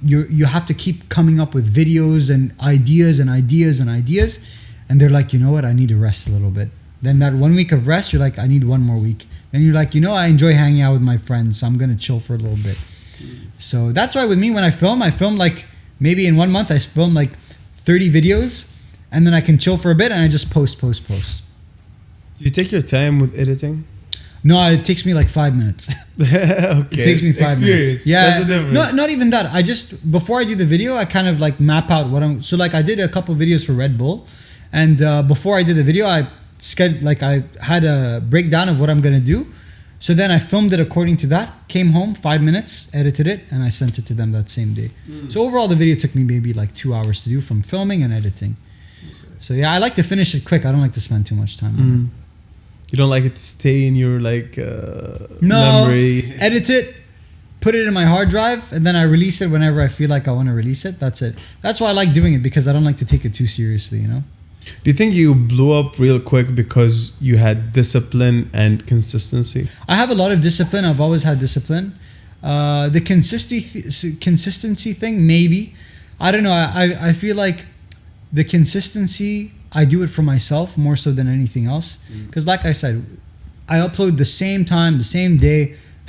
You have to keep coming up with videos and ideas, and they're like, you know what, I need to rest a little bit. Then that 1 week of rest, you're like, I need 1 more week. Then you're like, I enjoy hanging out with my friends, so I'm gonna chill for a little bit. So that's why with me, when I film like maybe in 1 month I film like 30 videos, and then I can chill for a bit and I just post. Do you take your time with editing? No, it takes me like 5 minutes. Okay. It takes me 5 minutes. Yeah. That's the difference. Not even that. Before I do the video, I kind of like map out what so like I did a couple videos for Red Bull, and before I did the video, I had a breakdown of what I'm going to do. So then I filmed it according to that, came home, 5 minutes, edited it, and I sent it to them that same day. So overall, the video took me maybe like 2 hours to do, from filming and editing. Okay. So yeah, I like to finish it quick. I don't like to spend too much time on it. You don't like it to stay in your memory? Edit it, put it in my hard drive, and then I release it whenever I feel like I want to release it. That's it. That's why I like doing it, because I don't like to take it too seriously, Do you think you blew up real quick because you had discipline and consistency? I have a lot of discipline. I've always had discipline. The consistency thing, maybe. I don't know. I feel like the consistency, I do it for myself more so than anything else. Because like I said, I upload the same time, the same day.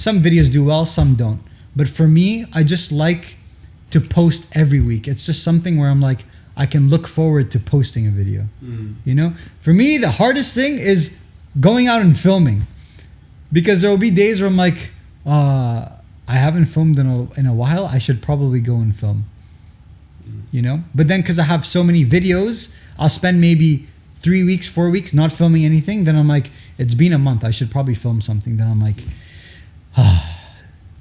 Some videos do well, some don't. But for me, I just like to post every week. It's just something where I'm like, I can look forward to posting a video. For me, the hardest thing is going out and filming, because there will be days where I'm like, I haven't filmed in a while. I should probably go and film. But then because I have so many videos, I'll spend maybe 3 weeks, 4 weeks not filming anything. Then I'm like, it's been a month, I should probably film something. Then I'm like,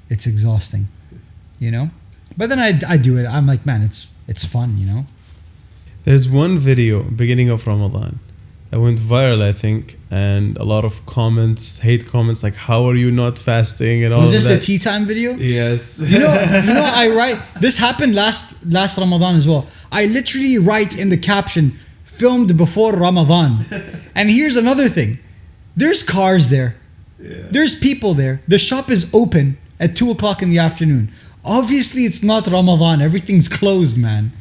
it's exhausting, But then I do it. I'm like, man, it's fun, There's one video beginning of Ramadan that went viral, I think, and a lot of hate comments like, how are you not fasting and all of that. Was this the tea time video? Yes. I write, this happened last Ramadan as well. I literally write in the caption, filmed before Ramadan. And here's another thing. There's cars there. Yeah. There's people there. The shop is open at 2 o'clock in the afternoon. Obviously it's not Ramadan. Everything's closed, man.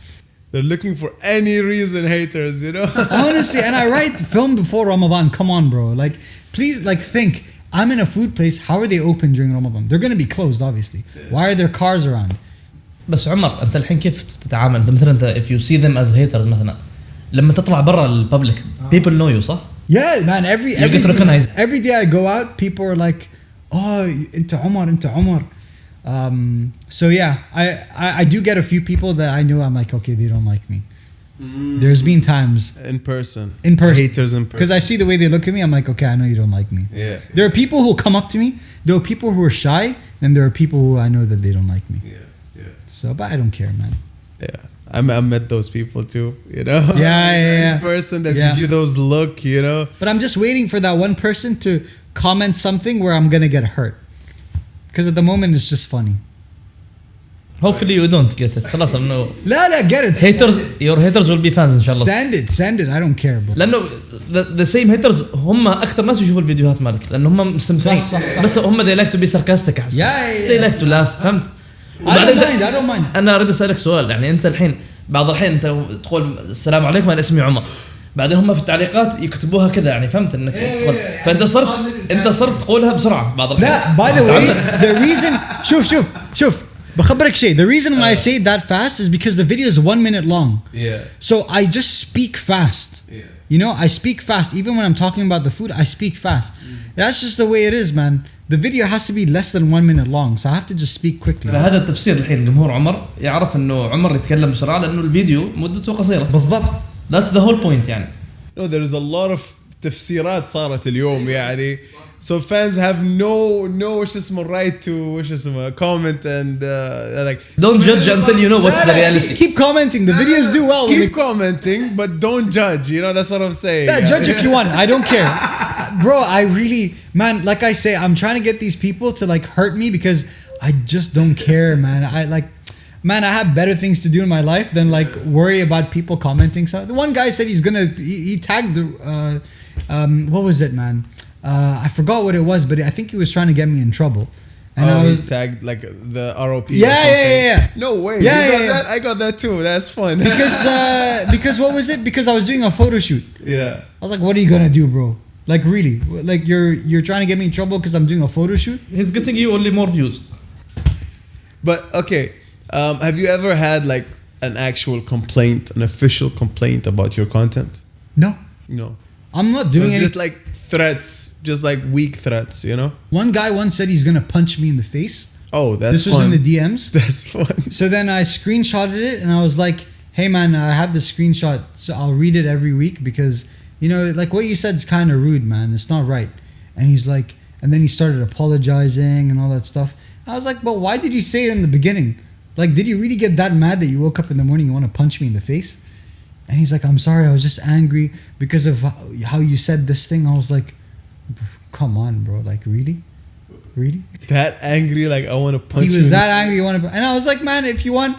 They're looking for any reason, haters, Honestly, and I write film before Ramadan. Come on, bro. Like, please, think. I'm in a food place. How are they open during Ramadan? They're going to be closed, obviously. Why are there cars around? بس عمر، أنت الحين كيف تتعامل؟ أنت مثلا if you see them as haters مثلا، لما تطلع برا الببليك people know you صح؟ Yeah, man. You get recognized. Every day I go out, people are like, "Oh, into Omar." So yeah, I do get a few people that I know. I'm like, okay, they don't like me. There's been times in person haters in person, because I see the way they look at me. I'm like, okay, I know you don't like me. Yeah. There are people who come up to me. There are people who are shy, and there are people who I know that they don't like me. Yeah. So, but I don't care, man. Yeah. I met those people too, you know. Yeah. In person that give you those look, you know. But I'm just waiting for that one person to comment something where I'm gonna get hurt, because at the moment it's just funny. Hopefully you don't get it. خلاص إنه. لا get it. Your haters will be fans إن شاء الله. Send it. I don't care, bro. لأنه the same haters هم أكثر ناس يشوفوا الفيديوهات مالك لأنه هم مستمتعين. صح. بس هم they like to be sarcastic أحس. They like to laugh. فهمت؟ I don't mind. أنا أريد أسألك سؤال يعني أنت الحين بعض الحين أنت تقول السلام عليكم أنا اسمي عمر. بعدين هم في التعليقات يكتبوها كذا يعني فهمت انك تقول فانت صرت تقولها بسرعه بعض الحين. لا by the way the reason شوف بخبرك شيء. The reason why I say that fast is because the video is 1 minute long. Yeah. So I just speak fast. Yeah. You know, I speak fast. Even when I'm talking about the food, I speak fast. That's just the way it is, man. The video has to be less than 1 minute long, so I have to just speak quickly. فهذا التفسير الحين جمهور عمر يعرف انه عمر يتكلم بسرعه لانه الفيديو مدته قصيره. بالضبط. That's the whole point يعني. No, there is a lot of تفسيرات صارت اليوم يعني. So fans have no وش اسمه right to وش اسمه comment and like don't judge until you know what's the reality. Keep commenting. The videos do well. Keep commenting, but don't judge. You know, that's what I'm saying. Yeah, judge if you want. I don't care. Bro, I really, man, like I say, I'm trying to get these people to like hurt me because I just don't care, man. I have better things to do in my life than like worry about people commenting. So the one guy said he tagged the, what was it, man? I forgot what it was, but I think he was trying to get me in trouble. And he tagged like the ROP. Yeah. No way. Yeah. I got that too. That's fun. Because what was it? Because I was doing a photo shoot. Yeah. I was like, what are you gonna do, bro? Like really? Like you're trying to get me in trouble because I'm doing a photo shoot? He's getting you only more views. But okay, have you ever had like an actual complaint, an official complaint about your content? No. I'm not doing it's just like threats, just like weak threats, you know? One guy once said he's gonna punch me in the face. Oh, that's This was fun. in the DMs. That's fun. So then I screenshotted it and I was like, hey man, I have the screenshot, so I'll read it every week because, you know, like what you said is kind of rude, man. It's not right. And he's like, and then he started apologizing and all that stuff. I was like, but why did you say it in the beginning? Like, did you really get that mad that you woke up in the morning you want to punch me in the face? And he's like, I'm sorry, I was just angry because of how you said this thing. I was like, come on, bro. Like, really? That angry, like, I want to punch you. He was that angry, and I was like, man, if you want,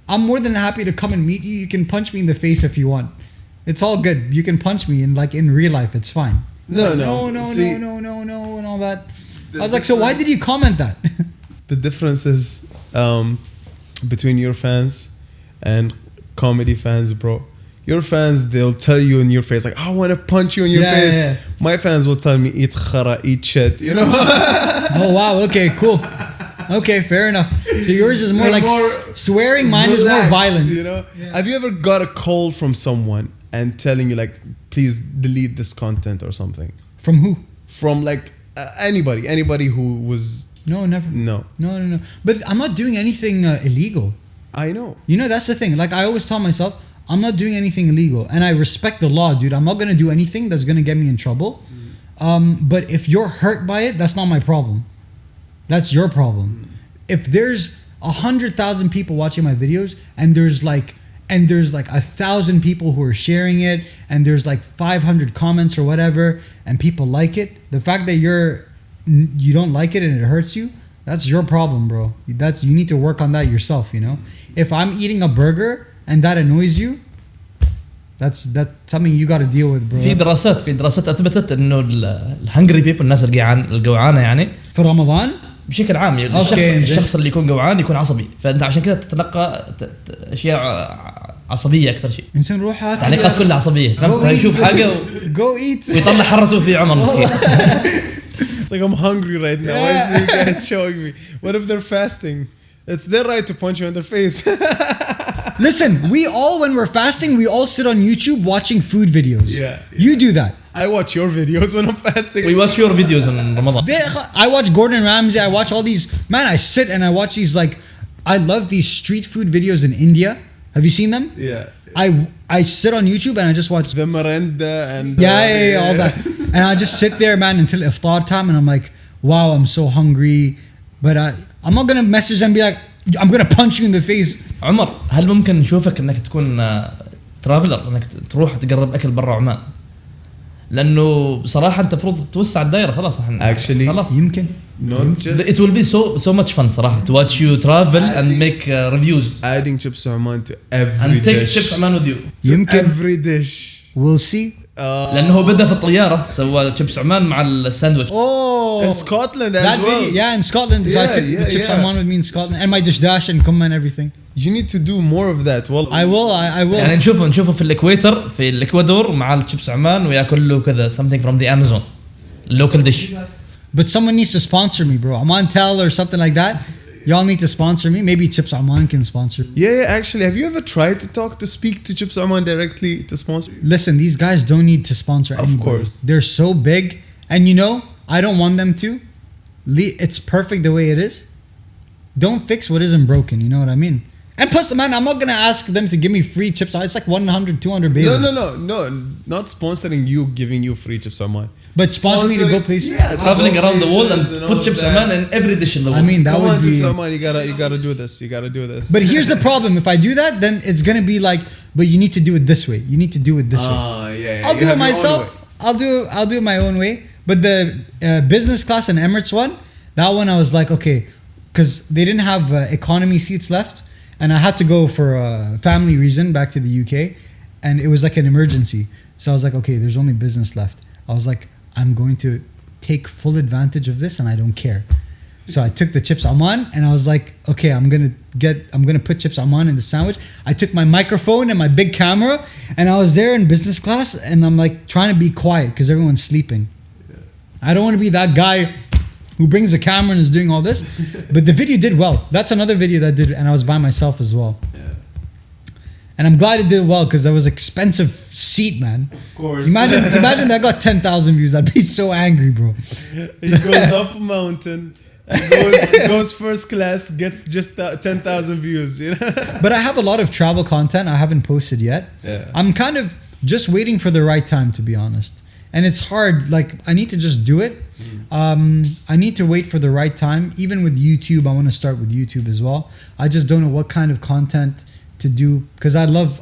I'm more than happy to come and meet you. You can punch me in the face if you want. It's all good. You can punch me in real life. It's fine. No, See, no, and all that. I was like, so why did you comment that? The difference is between your fans and comedy fans, bro. Your fans, they'll tell you in your face, like, I want to punch you in your face. Yeah. My fans will tell me, eat khara, eat shit, you know? Oh, wow. Okay, cool. Okay, fair enough. So yours is more like swearing. Mine is more violent. You know? Yeah. Have you ever got a call from someone and telling you, like, please delete this content or something? From who? From, like, anybody who was... No, never. No. But I'm not doing anything illegal. I know. You know, that's the thing. Like, I always tell myself, I'm not doing anything illegal. And I respect the law, dude. I'm not going to do anything that's going to get me in trouble. But if you're hurt by it, that's not my problem. That's your problem. If there's 100,000 people watching my videos and there's like 1,000 people who are sharing it and there's like 500 comments or whatever and people like it, the fact that you don't like it and it hurts you, that's your problem, bro. You need to work on that yourself, you know? If I'm eating a burger and that annoys you, that's something you got to deal with, bro. في دراسات اثبتت انه الهنجري بيبل الناس الجوعانه يعني في رمضان بشكل عام الشخص اللي يكون جوعان يكون عصبي، فانت عشان كده تتلقى اشياء عصبيه اكثر شيء. انسان روح تعليقات كلها عصبيه، فيشوف حاجه ويطلع حرته في عمر مسكين. It's like I'm hungry right now. Why is you guys showing me? What if they're fasting? It's their right to punch you in the face. Listen, we all, when we're fasting, we all sit on YouTube watching food videos. Yeah. You do that. I watch your videos when I'm fasting. We watch your videos in Ramadan. I watch Gordon Ramsay. I watch all these. Man, I sit and I watch these like. I love these street food videos in India. Have you seen them? Yeah. I sit on YouTube and I just watch The merenda and yeah, all that. And I just sit there, man, until iftar time, and I'm like, wow, I'm so hungry. But I'm not gonna message them and be like, I'm gonna punch you in the face. عمر هل ممكن نشوفك انك تكون ترافلر انك تروح تقرب اكل برا عمان؟ لانه بصراحه انت المفروض توسع الدائره خلاص احنا Actually, خلاص يمكن not just it will be so much fun صراحه to watch you travel and make reviews adding chips Oman to every and take dish. chips Oman with you. يمكن Every dish. we'll see. لانه هو بدا في الطياره سوى chips Oman مع الساندويتش. Oh, In Scotland as that well. video, yeah, in Scotland. So I Yeah, took the yeah, chips yeah. I'm on with me in Scotland and my dish dash and come and everything. You need to do more of that. Well, I will. يعني نشوفه في الإكواتور في الإكوادور مع الشيبس عمان وياكل له كذا something from the Amazon local dish. But someone needs to sponsor me, bro. I'm on Tel or something like that. Y'all need to sponsor me. Maybe Chips Oman can sponsor me. yeah, actually, have you ever tried to speak to Chips Oman directly to sponsor you? Listen, these guys don't need to sponsor Of anybody. course. They're so big. And you know, I don't want them to. It's perfect the way it is. Don't fix what isn't broken. You know what I mean? And plus, man, I'm not going to ask them to give me free chips. It's like 100, 200 basis. No, not sponsoring you, giving you free Chips Oman. But sponsor me to go places. Yeah, Traveling around the world and places put all chips that. Oman in every dish in the world. I mean, that Come would on, be... Chips Oman, you gotta do this. You gotta do this. But here's the problem. If I do that, then it's going to be like, but you need to do it this way. You need to do it this way. Yeah. I'll you do it have your own myself. way. I'll do it my own way. But the business class and Emirates one, that one I was like, okay, because they didn't have economy seats left, and I had to go for a family reason back to the UK, and it was like an emergency. So I was like, okay, there's only business left. I was like, I'm going to take full advantage of this, and I don't care. So I took the Chips Oman, and I was like, okay, I'm gonna put Chips Oman in the sandwich. I took my microphone and my big camera, and I was there in business class, and I'm like trying to be quiet because everyone's sleeping. I don't want to be that guy who brings the camera and is doing all this. But the video did well. That's another video that did, and I was by myself as well. And I'm glad it did well because that was expensive seat, man. Of course. Imagine that got 10,000 views. I'd be so angry, bro. He goes up a mountain, goes first class, gets just 10,000 views. You know. But I have a lot of travel content I haven't posted yet. Yeah. I'm kind of just waiting for the right time, to be honest. And it's hard. Like, I need to just do it. I need to wait for the right time. Even with YouTube, I want to start with YouTube as well. I just don't know what kind of content to do because I love,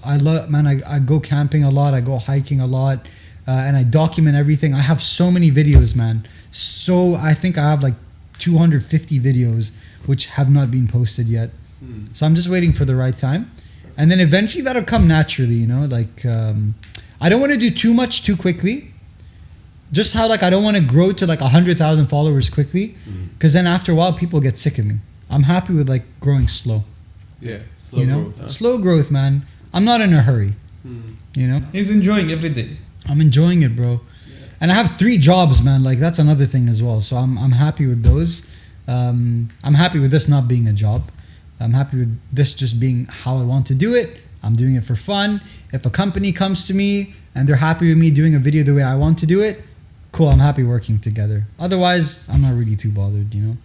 man, I go camping a lot. I go hiking a lot. And I document everything. I have so many videos, man. So I think I have like 250 videos which have not been posted yet. So I'm just waiting for the right time. And then eventually that'll come naturally, you know, like I don't want to do too much too quickly. Just how like I don't want to grow to like 100,000 followers quickly because then after a while people get sick of me. I'm happy with like growing slow. Yeah, slow growth. Huh? Slow growth, man. I'm not in a hurry. You know, He's enjoying every day. I'm enjoying it, bro. And I have 3 jobs, man. Like that's another thing as well. So I'm happy with those. I'm happy with this not being a job. I'm happy with this just being how I want to do it. I'm doing it for fun. If a company comes to me and they're happy with me doing a video the way I want to do it, cool. I'm happy working together. Otherwise, I'm not really too bothered, you know.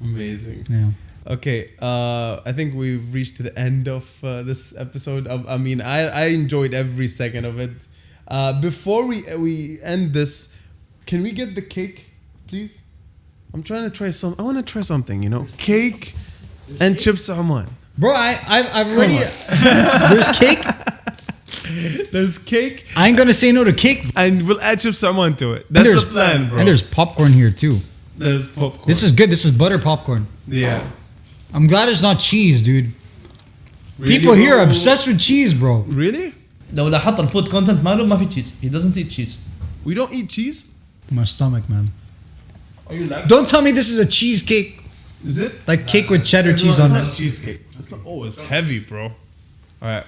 Amazing. Yeah. Okay, I think we've reached to the end of this episode. I mean, I enjoyed every second of it. Before we end this, can we get the cake, please? I'm trying to try some. I want to try something, you know, cake and Chips Oman. Bro, I've already. There's cake. There's cake. I ain't gonna say no to cake. And we'll add Chips Oman to it. That's the plan, bro. And there's popcorn here too. There's popcorn. This is good. This is butter popcorn. Yeah. I'm glad it's not cheese, dude. Really, People here are bro? obsessed with cheese, bro. Really? لو لاحظت الفود كونتنت ماله ما في تشيز. He doesn't eat cheese. We don't eat cheese? My stomach, man. Are you like? Don't tell me this is a cheesecake. Is it? Like cake with cheddar cheese on It's it. not cheesecake. It's heavy, bro. All right.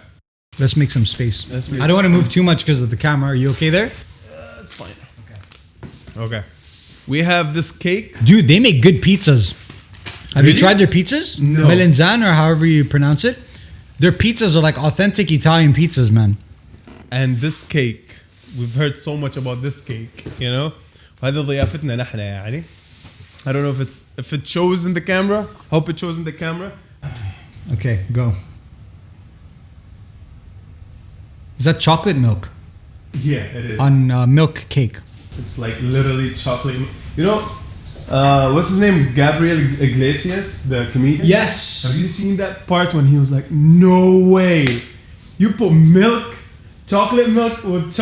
Let's make some space. Let's make I don't want to some move too much because of the camera. Are you okay there? That's fine. Okay. We have this cake. Dude, they make good pizzas. Have Really? you tried their pizzas? No. Melanzan or however you pronounce it. Their pizzas are like authentic Italian pizzas, man. And this cake, we've heard so much about this cake, you know. وهذا ضيافتنا نحن يعني. I don't know if it shows in the camera. Hope it shows in the camera. Okay, go. Is that chocolate milk? Yeah, it is. On milk cake. It's like literally chocolate. You know, what's his name? Gabriel Iglesias, the comedian. Yes. Have you seen that part when he was like, "No way, you put milk, chocolate milk with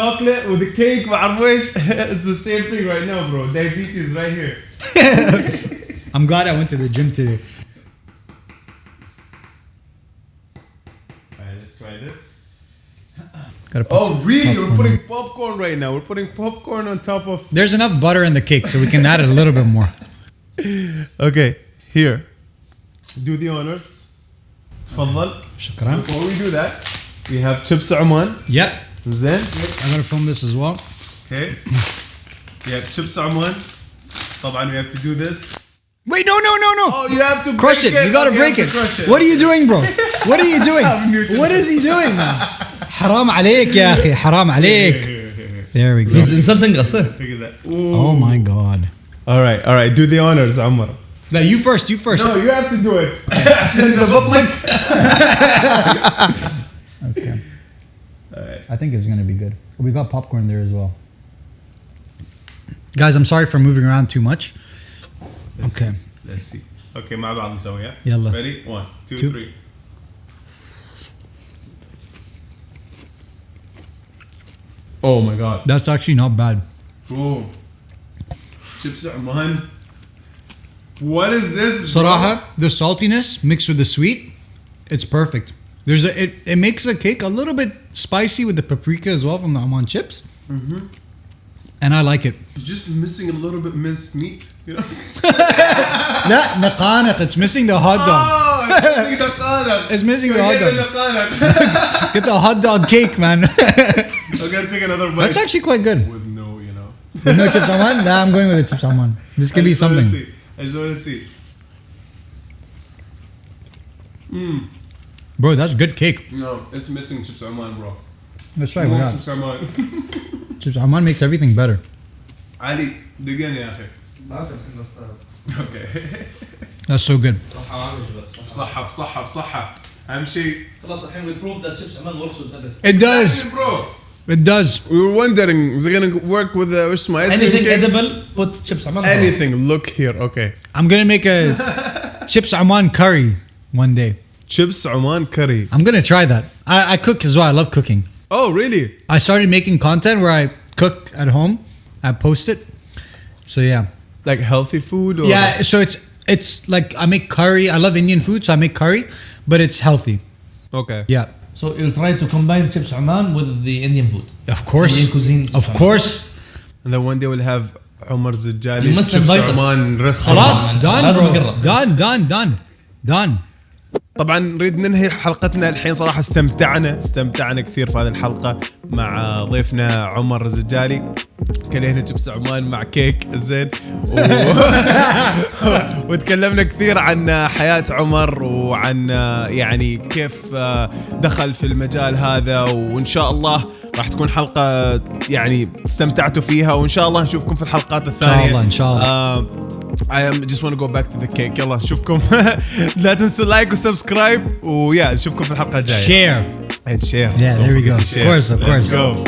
the cake, بعرفش." It's the same thing right now, bro. Diabetes right here. I'm glad I went to the gym today. Alright, let's try this. Oh, really? We're putting popcorn right now. We're putting popcorn on top of... There's enough butter in the cake, so we can add it a little bit more. Okay, here. Do the honors. تفضل. شكرا. Before we do that, we have chips Oman. Yep. زين. I'm gonna film this as well. Okay. We have chips Oman. طبعا we have to do this. Wait, no. Oh, you have to crush break it. You gotta break it. What are you doing, bro? What are you doing? What is he doing, man? حرام عليك يا أخي. حرام عليك. There we go. He's insulting us. Look at that. Ooh. Oh my God. All right. Do the honors, Ammar. No, you first. No, you have to do it. Okay. All right. I think it's gonna be good. We got popcorn there as well. Guys, I'm sorry for moving around too much. Okay. Let's see. Okay, مع بعض نسويها. يلا. Ready? 1, 2, 3. Oh my God. That's actually not bad. Oh. Chips Oman. What is this? صراحة, the saltiness mixed with the sweet, it's perfect. It makes the cake a little bit spicy with the paprika as well from the Oman chips. Mm-hmm. And I like it. It's just missing a little bit minced meat, you know? لا نقانق, it's missing the hot dog. Oh, it's missing the نقانق. It's missing the hot dog. dog. Get the hot dog cake, man. I'm gonna take another bite. That's actually quite good. With no, you know. With no chips Oman? Nah, I'm going with the chips Oman. This could be something. I just want to see. Bro, that's good cake. No, it's missing chips Oman, bro. Let's try. More We got chips Oman. chips Oman makes everything better. Ali, دقيقة يا أخي. Okay. That's so good. بصحة. أهم شيء. خلاص الحين we proved that chips Oman works with everything. It does. Bro. It does. We were wondering, is it gonna work with the anything edible? Put chips Oman. Anything. Look here. Okay. I'm gonna make a chips Oman curry one day. Chips Oman curry. I'm gonna try that. I cook as well. I love cooking. Oh, really? I started making content where I cook at home. I post it. So yeah. Like healthy food? Or Yeah. So it's like I make curry. I love Indian food, so I make curry, but it's healthy. Okay. Yeah. So you'll try to combine chips Oman with the Indian food. Of course. Indian cuisine. Of course. And then one day we'll have عمر الزدجالي You must chips invite us. عمان restaurant. خلاص. Done, لازم bro. نقرب. Done. طبعا نريد ننهي حلقتنا الحين. صراحة استمتعنا كثير في هذه الحلقة مع ضيفنا عمر الزدجالي. كلينا جبس عمان مع كيك زين وتكلمنا كثير عن حياة عمر وعن يعني كيف دخل في المجال هذا. وإن شاء الله راح تكون حلقة يعني استمتعتوا فيها، وإن شاء الله نشوفكم في الحلقات الثانية. إن شاء الله. I just want to go back to the cake. يلا نشوفكم. لا تنسوا لايك وسبسكرايب، ويا نشوفكم في الحلقة الجاية. Share. And share. Yeah, there we go. Of course. Let's go.